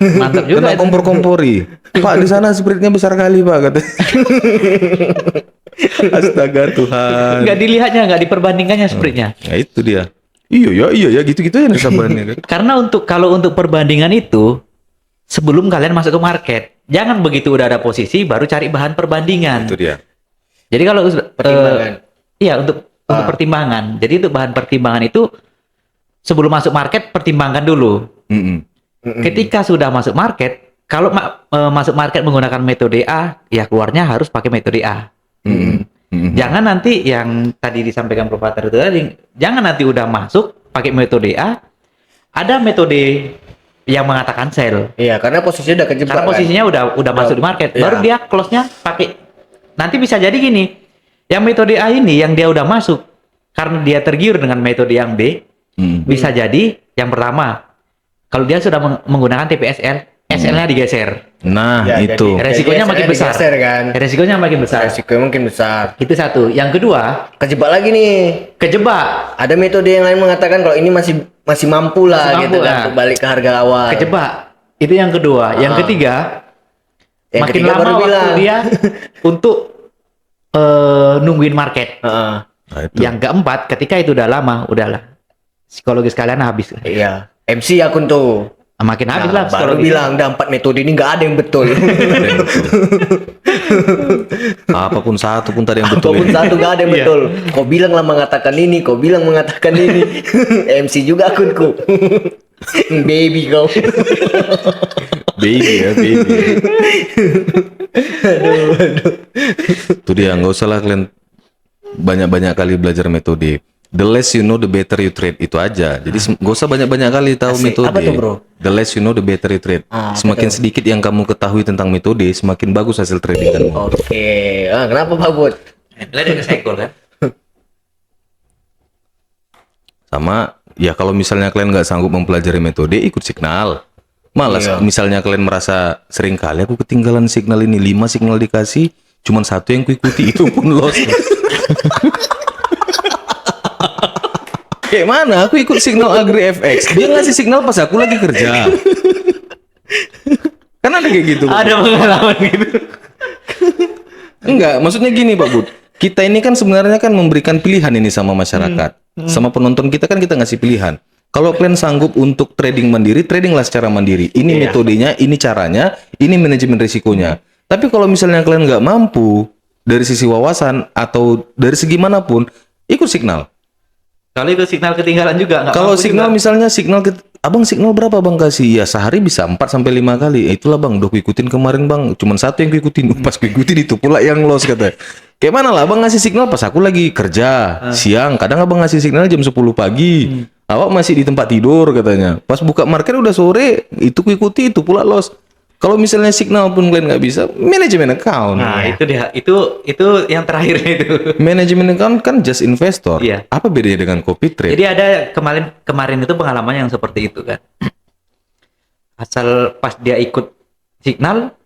Speaker 3: Mantap juga.
Speaker 1: Kena kompor-kompori. Pak di sana spreadnya besar kali Pak katanya. Astaga Tuhan.
Speaker 3: Nggak dilihatnya, nggak diperbandingkannya spreadnya.
Speaker 1: Nah itu dia. Iya ya gitu-gitu ya sabarnya kan.
Speaker 3: Karena kalau untuk perbandingan itu sebelum kalian masuk ke market, jangan begitu udah ada posisi baru cari bahan perbandingan.
Speaker 1: Itu dia.
Speaker 3: Jadi kalau
Speaker 2: Pertimbangan.
Speaker 3: Iya, untuk pertimbangan. Jadi itu bahan pertimbangan itu sebelum masuk market pertimbangkan dulu.
Speaker 1: Mm-mm.
Speaker 3: Ketika sudah masuk market, kalau masuk market menggunakan metode A, ya keluarnya harus pakai metode A.
Speaker 1: Mm-mm. Mm-mm.
Speaker 3: Jangan nanti yang tadi disampaikan Prof. itu tadi, jangan nanti udah masuk pakai metode A, ada metode yang mengatakan sell.
Speaker 2: Iya, karena posisinya udah kejebak.
Speaker 3: Karena posisinya udah masuk di market, baru
Speaker 2: Iya.
Speaker 3: dia close-nya pakai. Nanti bisa jadi gini, yang metode A ini yang dia udah masuk karena dia tergiur dengan metode yang B, bisa jadi yang pertama, kalau dia sudah menggunakan TPSL, SL-nya digeser.
Speaker 1: Nah,
Speaker 2: Ya,
Speaker 1: itu.
Speaker 2: jadi-
Speaker 3: Resikonya makin besar.
Speaker 2: digeser kan.
Speaker 3: Resikonya makin besar.
Speaker 2: Resikonya mungkin besar.
Speaker 3: Itu satu. Yang kedua,
Speaker 2: Kejebak lagi nih.
Speaker 3: kejebak.
Speaker 2: Ada metode yang lain mengatakan kalau ini masih mampu lah
Speaker 3: Masih
Speaker 2: gitu
Speaker 3: mampu,
Speaker 2: kan
Speaker 3: nah.
Speaker 2: untuk balik ke harga awal.
Speaker 3: Kejebak. Itu yang kedua. Yang ketiga,
Speaker 2: Yang
Speaker 3: makin
Speaker 2: ketiga
Speaker 3: lama
Speaker 2: baru
Speaker 3: waktu
Speaker 2: bilang.
Speaker 3: dia untuk nungguin market.
Speaker 2: Heeh.
Speaker 1: Nah, itu.
Speaker 3: Yang keempat, ketika itu udah lama, udahlah. Psikologis kalian habis.
Speaker 2: Iya. MC akun tuh.
Speaker 3: Makin habis lah
Speaker 2: baru
Speaker 3: psikologis.
Speaker 2: bilang dah 4 metode ini nggak ada yang betul.
Speaker 1: Apapun satu pun tadi yang betul
Speaker 2: Apapun
Speaker 1: ini.
Speaker 2: satu nggak ada yang
Speaker 3: Iya.
Speaker 2: betul. Kau bilang lah mengatakan ini, kau bilang mengatakan ini. MC juga akunku. Baby kau.
Speaker 1: Baby ya, baby. Itu dia, nggak usah lah kalian banyak-banyak kali belajar metode. The less you know, the better you trade. Itu aja. Jadi nggak usah banyak-banyak kali tahu
Speaker 2: Asik.
Speaker 1: metode.
Speaker 2: Apa tuh, bro?
Speaker 1: The less you know, the better you trade. Semakin sedikit yang kamu ketahui tentang metode, semakin bagus hasil trading kamu.
Speaker 2: Oke. Kenapa Pak Bud?
Speaker 3: Kalian udah sekol kan?
Speaker 1: Sama, ya kalau misalnya kalian nggak sanggup mempelajari metode, ikut signal. Malas,
Speaker 2: Iya.
Speaker 1: misalnya kalian merasa sering kali aku ketinggalan signal ini, 5 signal dikasih, cuman satu yang kuikuti itu pun loss. Kayak mana? Aku ikut signal AgriFX. Dia ngasih signal pas aku lagi kerja. Kan ada kayak gitu. Pak.
Speaker 3: Ada pengalaman gitu.
Speaker 1: Enggak, maksudnya gini Pak Bud. Kita ini kan sebenarnya kan memberikan pilihan ini sama masyarakat. Sama penonton kita kan kita ngasih pilihan. Kalau kalian sanggup untuk trading mandiri, tradinglah secara mandiri. Ini metodenya, ini caranya, ini manajemen risikonya. Tapi kalau misalnya kalian nggak mampu dari sisi wawasan atau dari segi manapun, ikut signal.
Speaker 3: Kalau itu signal ketinggalan juga nggak
Speaker 1: Kalau
Speaker 3: mampu
Speaker 1: signal
Speaker 3: juga.
Speaker 1: misalnya abang signal berapa bang kasih? Ya sehari bisa 4 sampai 5 kali. Itulah bang, udah kuikutin kemarin bang. Cuman satu yang kuikutin. Pas kuikutin itu pula yang loss kata. Kayak mana lah abang ngasih signal pas aku lagi kerja siang. Kadang abang ngasih signal jam 10 pagi. Awak masih di tempat tidur katanya. Pas buka market udah sore. Itu kuikuti itu pula loss. Kalau misalnya signal pun kalian nggak bisa, manajemen account.
Speaker 3: Nah, itu dia. Itu yang terakhir itu.
Speaker 1: Manajemen account kan just investor.
Speaker 3: Iya.
Speaker 1: Apa bedanya dengan copy trade?
Speaker 3: Jadi ada kemarin itu pengalaman yang seperti itu kan. Asal pas dia ikut signal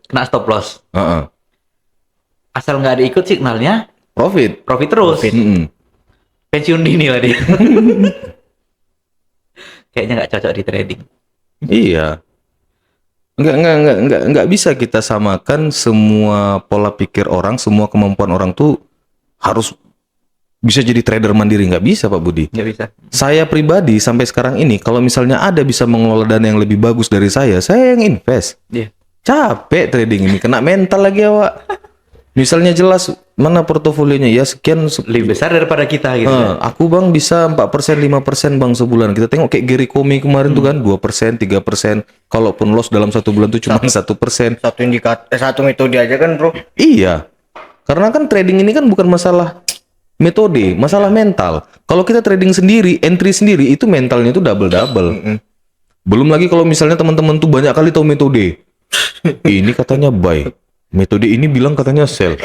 Speaker 3: kena stop loss.
Speaker 1: Heeh.
Speaker 3: Asal nggak ada ikut signalnya
Speaker 1: Profit.
Speaker 3: profit terus.
Speaker 1: Mm-mm.
Speaker 3: Pensiun dini lah dia. Kayaknya nggak cocok di trading.
Speaker 1: Iya. Enggak bisa kita samakan semua pola pikir orang, semua kemampuan orang tuh harus bisa jadi trader mandiri. Nggak bisa Pak Budi.
Speaker 3: Nggak bisa.
Speaker 1: Saya pribadi sampai sekarang ini kalau misalnya ada bisa mengelola dana yang lebih bagus dari saya yang invest.
Speaker 3: Iya.
Speaker 1: Capek trading ini, kena mental lagi awak. Misalnya jelas mana portofolionya ya sekian
Speaker 3: Lebih besar daripada kita gitu. kan.
Speaker 1: aku bang bisa 4%, 5% bang sebulan. Kita tengok kayak Gary Comey kemarin tuh kan 2%, 3%. Kalaupun loss dalam 1 bulan tuh cuma 1%.
Speaker 2: Satu metode aja kan, Bro.
Speaker 1: Iya. Karena kan trading ini kan bukan masalah metode, masalah mental. Kalau kita trading sendiri, entry sendiri itu mentalnya itu double-double. Belum lagi kalau misalnya teman-teman tuh banyak kali tahu metode. Ini katanya buy. Metode ini bilang katanya sell.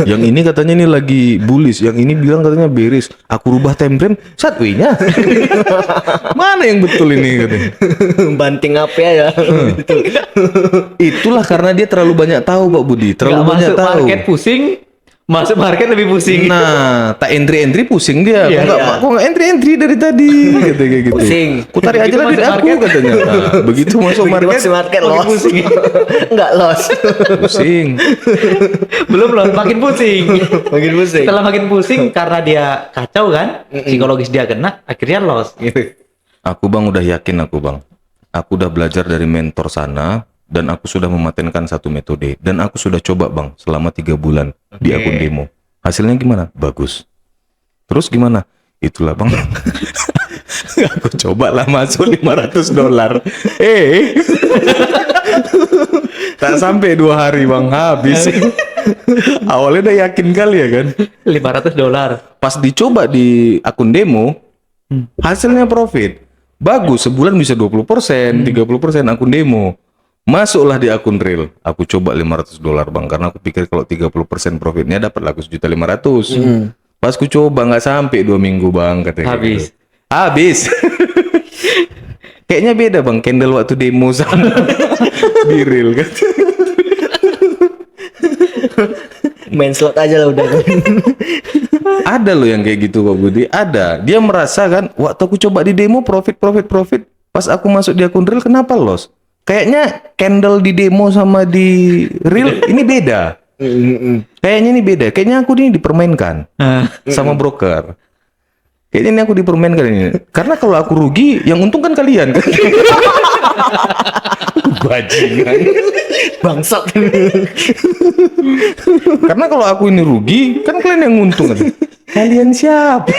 Speaker 1: Yang ini katanya ini lagi bullish, yang ini bilang katanya bearish. Aku rubah time frame, satway-nya. Mana yang betul ini katanya.
Speaker 2: Banting apa ya?
Speaker 1: Itulah karena dia terlalu banyak tahu Pak Budi, terlalu
Speaker 3: Nggak
Speaker 1: banyak
Speaker 3: masuk
Speaker 1: tahu.
Speaker 3: market pusing, masuk market lebih pusing.
Speaker 1: Nah, tak entry pusing dia.
Speaker 3: Iya,
Speaker 1: Kok nggak entry dari tadi? Gitu kayak gitu.
Speaker 2: Pusing.
Speaker 1: Ku tarik aja
Speaker 3: Begitu
Speaker 1: lah duit
Speaker 3: masuk
Speaker 1: aku
Speaker 3: market.
Speaker 1: katanya. Nah, begitu masuk market,
Speaker 2: Masuk market
Speaker 3: makin
Speaker 2: loss.
Speaker 3: pusing.
Speaker 2: Enggak loss.
Speaker 1: pusing.
Speaker 3: Belum loh, makin pusing.
Speaker 2: Makin pusing.
Speaker 3: Setelah makin pusing karena dia kacau kan, psikologis dia kena, akhirnya loss gitu.
Speaker 1: Aku bang udah yakin aku bang. Aku udah belajar dari mentor sana dan aku sudah mematenkan satu metode dan aku sudah coba bang selama 3 bulan di akun demo. Hasilnya gimana? Bagus. Terus gimana? Itulah bang. Aku coba lah masuk $500. Tak sampai 2 hari bang, habis. Awalnya udah yakin kali ya kan.
Speaker 3: $500.
Speaker 1: Pas dicoba di akun demo, hasilnya profit. Bagus, sebulan bisa 20%, 30% akun demo. Masuklah di akun real. Aku coba $500 bang, karena aku pikir kalau 30% profitnya dapat laku 1.500.000. Pas aku coba nggak sampai 2 minggu bang, katanya.
Speaker 3: Habis.
Speaker 1: Gitu. Habis. Kayaknya beda bang, candle waktu demo sama di real kan.
Speaker 2: Main slot aja lah udah.
Speaker 1: Ada loh yang kayak gitu Pak Budi, ada. Dia merasa kan, waktu aku coba di demo profit. Pas aku masuk di akun real kenapa loss? Kayaknya candle di demo sama di real ini beda. Kayaknya ini beda. Kayaknya aku ini dipermainkan sama broker. Kayaknya ini aku dipermainkan ini. Karena kalau aku rugi, yang untung kan kalian kan. Bajingan.
Speaker 2: Bangsat.
Speaker 1: Karena kalau aku ini rugi, kan kalian yang untung kan. Kalian siapa?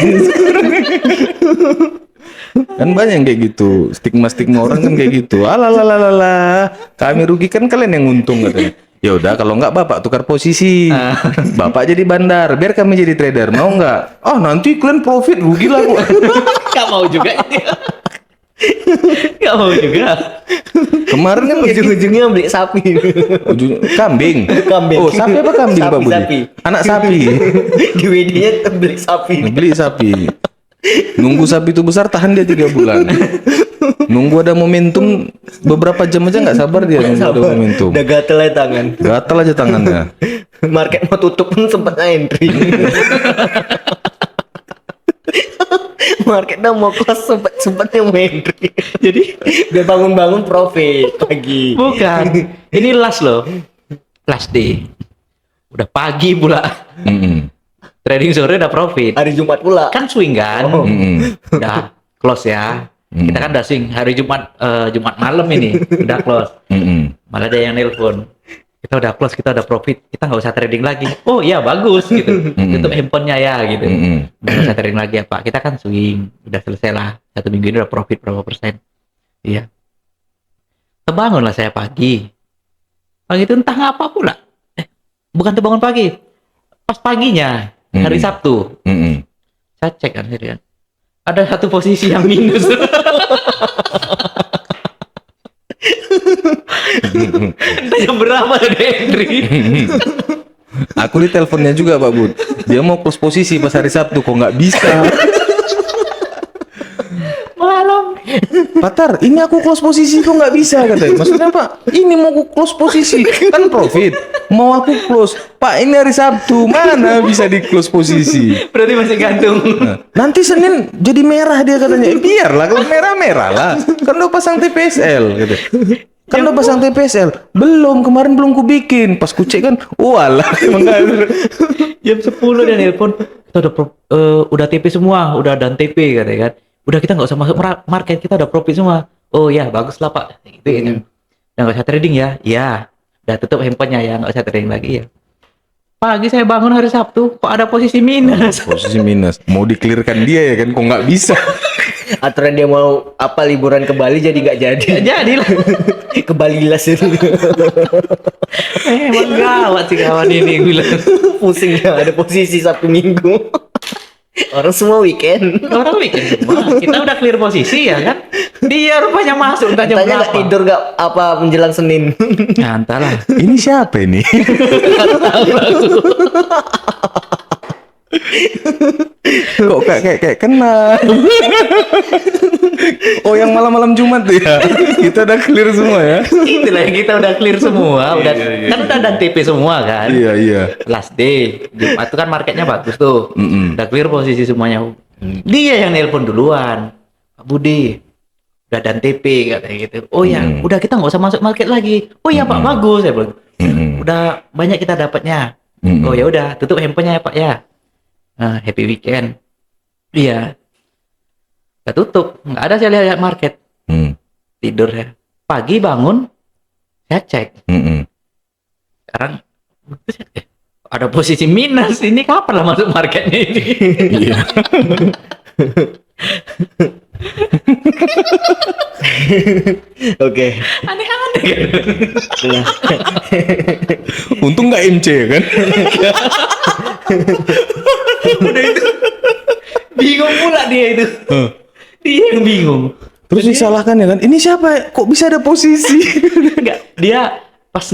Speaker 1: Kan banyak yang kayak gitu. Stigma orang kan kayak gitu. Alah, kami rugi kan kalian yang untung katanya. Ya udah kalau nggak bapak tukar posisi. Bapak jadi bandar, biar kami jadi trader. Mau nggak? Oh nanti kalian profit, rugi lah gua.
Speaker 3: Gak mau juga. Gak mau juga.
Speaker 1: Kemarin kan kayak gitu.
Speaker 2: Ujung-ujungnya beli sapi.
Speaker 1: Kambing.
Speaker 2: Kambing.
Speaker 1: Oh sapi apa kambing Pak Budi?
Speaker 2: Sapi.
Speaker 1: Anak sapi.
Speaker 2: Di WD-nya beli sapi.
Speaker 1: Beli sapi. Nunggu sapi itu besar, tahan dia 3 bulan. Nunggu ada momentum beberapa jam aja nggak sabar dia nunggu ada momentum.
Speaker 2: Udah gatel aja tangan.
Speaker 1: Gatal aja tangannya.
Speaker 2: Market mau tutup pun sempat entry. Market udah mau close sempatnya mau entry. Jadi udah bangun-bangun profit pagi.
Speaker 3: Bukan. Ini last loh. Last day. Udah pagi pula. Trading sore udah profit.
Speaker 2: Hari Jumat pula.
Speaker 3: Kan swing kan? Udah close ya. Kita kan udah swing hari Jumat malam ini udah close. Malah ada yang nelpon. Kita udah close, kita udah profit, kita nggak usah trading lagi. Oh iya bagus gitu. Tutup handphonenya ya gitu. Nggak usah trading lagi ya Pak. Kita kan swing, udah selesai lah. 1 minggu ini udah profit berapa persen. Iya. Terbangunlah saya pagi. Pagi itu entah apa pula. Bukan terbangun pagi. Pas paginya hari Sabtu. Saya cek kan serian. Ada 1 posisi yang minus. Entah yang berapa ada entry.
Speaker 1: Aku di teleponnya juga Pak Bud. Dia mau close posisi pas hari Sabtu, kok nggak bisa.
Speaker 3: Malam.
Speaker 1: Patar, ini aku close posisi kok nggak bisa katanya. Maksudnya Pak, ini mau aku close posisi kan profit. Mau aku close, Pak ini hari Sabtu mana bisa di close posisi?
Speaker 3: Berarti masih gantung.
Speaker 1: Nah, nanti Senin jadi merah dia katanya. Biarlah kalau merah lah. Kan udah pasang TPSL gitu. Kan udah pasang TPSL. Kemarin belum ku bikin. Pas ku cek kan, walah emang nggak ada.
Speaker 3: Jam 10 dia nelpon. Kita udah TP semua, udah dan TP katanya kan. Udah kita nggak usah masuk market, kita udah profit semua. Oh ya bagus lah Pak. Gitu. Udah nggak usah trading ya. Ya. Udah tutup handphonenya ya, nggak usah trading lagi ya. Pagi saya bangun hari Sabtu, kok ada posisi minus.
Speaker 1: Posisi minus. Mau dikelirkan dia ya kan, kok nggak bisa.
Speaker 2: Aturan dia mau apa liburan ke Bali jadi nggak jadi.
Speaker 3: Jadi lah.
Speaker 2: Ke Bali las itu.
Speaker 3: Emang gawat sih kawan ini bilang.
Speaker 2: Pusing ya ada posisi Sabtu Minggu. Orang semua weekend.
Speaker 3: Orang weekend semua. Kita udah clear posisi ya kan. Dia rupanya masuk entah jam
Speaker 2: Tanya nggak
Speaker 3: berapa.
Speaker 2: tidur nggak apa menjelang Senin.
Speaker 3: Ya entahlah.
Speaker 1: Ini siapa ini? Kok kayak kenal. Oh yang malam-malam Jumat tuh ya. Kita udah clear semua ya.
Speaker 3: Itulah yang kita udah clear semua. Udah kan udah dan TP semua kan.
Speaker 1: Iya.
Speaker 3: Last day Jumat itu kan marketnya bagus tuh. Udah clear posisi semuanya. Dia yang nelpon duluan. Pak Budi udah dan TP katanya gitu. Oh ya udah kita nggak usah masuk market lagi. Oh ya Pak bagus ya bilang. Udah banyak kita dapatnya. Oh ya udah tutup handphonenya ya Pak ya. Nah, happy weekend. Iya. Udah tutup, nggak ada saya lihat market. Tidur ya. Pagi bangun, saya cek. Sekarang ada posisi minus. Ini kapan lah masuk marketnya ini?
Speaker 1: Iya.
Speaker 2: Oke.
Speaker 3: Aneh-aneh kan?
Speaker 2: Nah,
Speaker 1: Untung nggak MC kan?
Speaker 3: Udah itu bingung pula dia itu. Dia yang bingung.
Speaker 1: Terus disalahkan ya kan? Ini siapa? Kok bisa ada posisi?
Speaker 3: Enggak, dia pas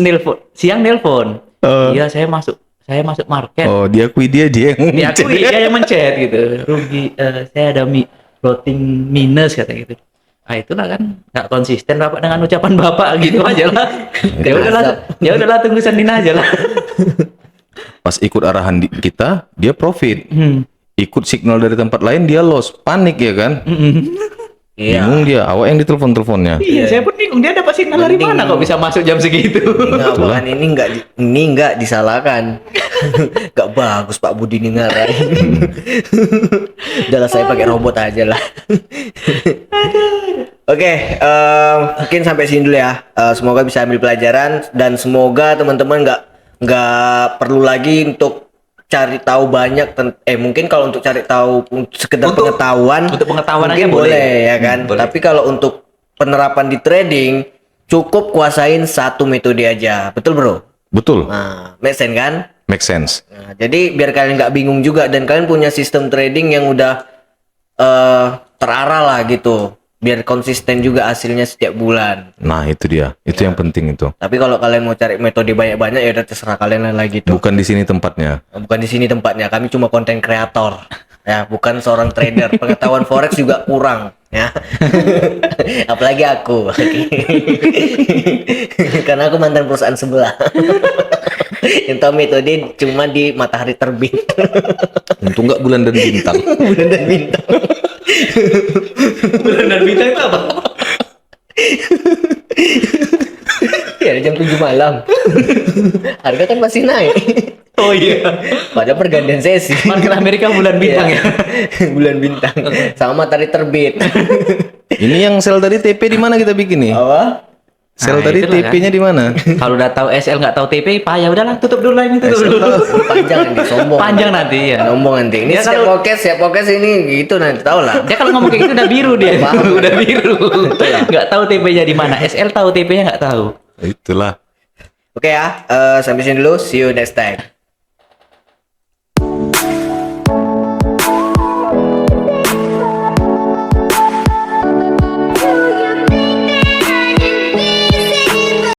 Speaker 3: siang nelpon. Iya, saya masuk market.
Speaker 1: Oh, diakui dia yang
Speaker 3: Dia yang mencet gitu. Rugi, saya ada floating minus kata gitu. Ah itulah kan nggak konsisten Bapak dengan ucapan Bapak gitu aja lah. Ya udahlah tunggu Senin aja lah.
Speaker 1: Pas ikut arahan kita, dia profit.
Speaker 3: Hmm.
Speaker 1: Ikut signal dari tempat lain, dia loss. Panik ya kan?
Speaker 2: iya.
Speaker 1: Bingung dia. Awak yang ditelepon-teleponnya.
Speaker 3: Iya, saya pun bingung dia dapat signal dari mana kok bisa masuk jam segitu.
Speaker 2: Nah, bahkan ini nggak disalahkan. Nggak bagus Pak Budi nih ngarahin. Udahlah saya pakai robot aja lah. Oke, mungkin sampai sini dulu ya. Semoga bisa ambil pelajaran dan semoga teman-teman nggak perlu lagi untuk cari tahu banyak mungkin kalau untuk cari tahu sekedar
Speaker 3: Untuk
Speaker 2: pengetahuan
Speaker 3: aja
Speaker 2: mungkin boleh ya kan.
Speaker 3: boleh.
Speaker 2: Tapi kalau untuk penerapan di trading cukup kuasain satu metode aja. Betul, Bro?
Speaker 1: Betul.
Speaker 2: Nah, make sense kan?
Speaker 1: Make sense.
Speaker 2: Nah, jadi biar kalian nggak bingung juga dan kalian punya sistem trading yang udah terarah lah gitu. Biar konsisten juga hasilnya setiap bulan.
Speaker 1: Nah, itu dia. Itu yang penting itu.
Speaker 2: Tapi kalau kalian mau cari metode banyak-banyak ya udah terserah kalian lah gitu.
Speaker 1: Bukan di sini tempatnya.
Speaker 2: Bukan di sini tempatnya. Kami cuma konten kreator. Ya, bukan seorang trader. Pengetahuan forex juga kurang, ya. Apalagi aku. Karena aku mantan perusahaan sebelah. Yang tahu metode cuma di matahari terbit.
Speaker 1: Untung nggak bulan dan bintang.
Speaker 2: Bulan dan bintang.
Speaker 3: Bulan dan bintang itu apa?
Speaker 2: Ya jam 7 malam. Harga kan masih naik.
Speaker 3: Oh iya.
Speaker 2: Pada pergantian sesi.
Speaker 3: Market Amerika bulan bintang ya.
Speaker 2: Bulan bintang. Sama matahari terbit.
Speaker 1: Ini yang sel tadi TP di mana kita bikin nih?
Speaker 2: Apa?
Speaker 1: Sel
Speaker 3: Nah,
Speaker 1: tadi
Speaker 3: itulah
Speaker 1: TP-nya di mana?
Speaker 3: Kalau udah tahu SL nggak tahu TP, ya udahlah tutup dulu lah ini tutup dulu.
Speaker 2: Panjang nanti sombong.
Speaker 3: Panjang nanti ya.
Speaker 2: Sombong nanti. Ini
Speaker 3: Dia
Speaker 2: siap podcast ini gitu nanti tahu lah.
Speaker 3: Dia kalau ngomong kayak gitu udah biru dia.
Speaker 2: Paham.
Speaker 3: Udah biru. Nggak tahu TP-nya di mana. SL tahu TP-nya nggak tahu.
Speaker 1: Itulah.
Speaker 2: Oke ya, sampai sini dulu. See you next time.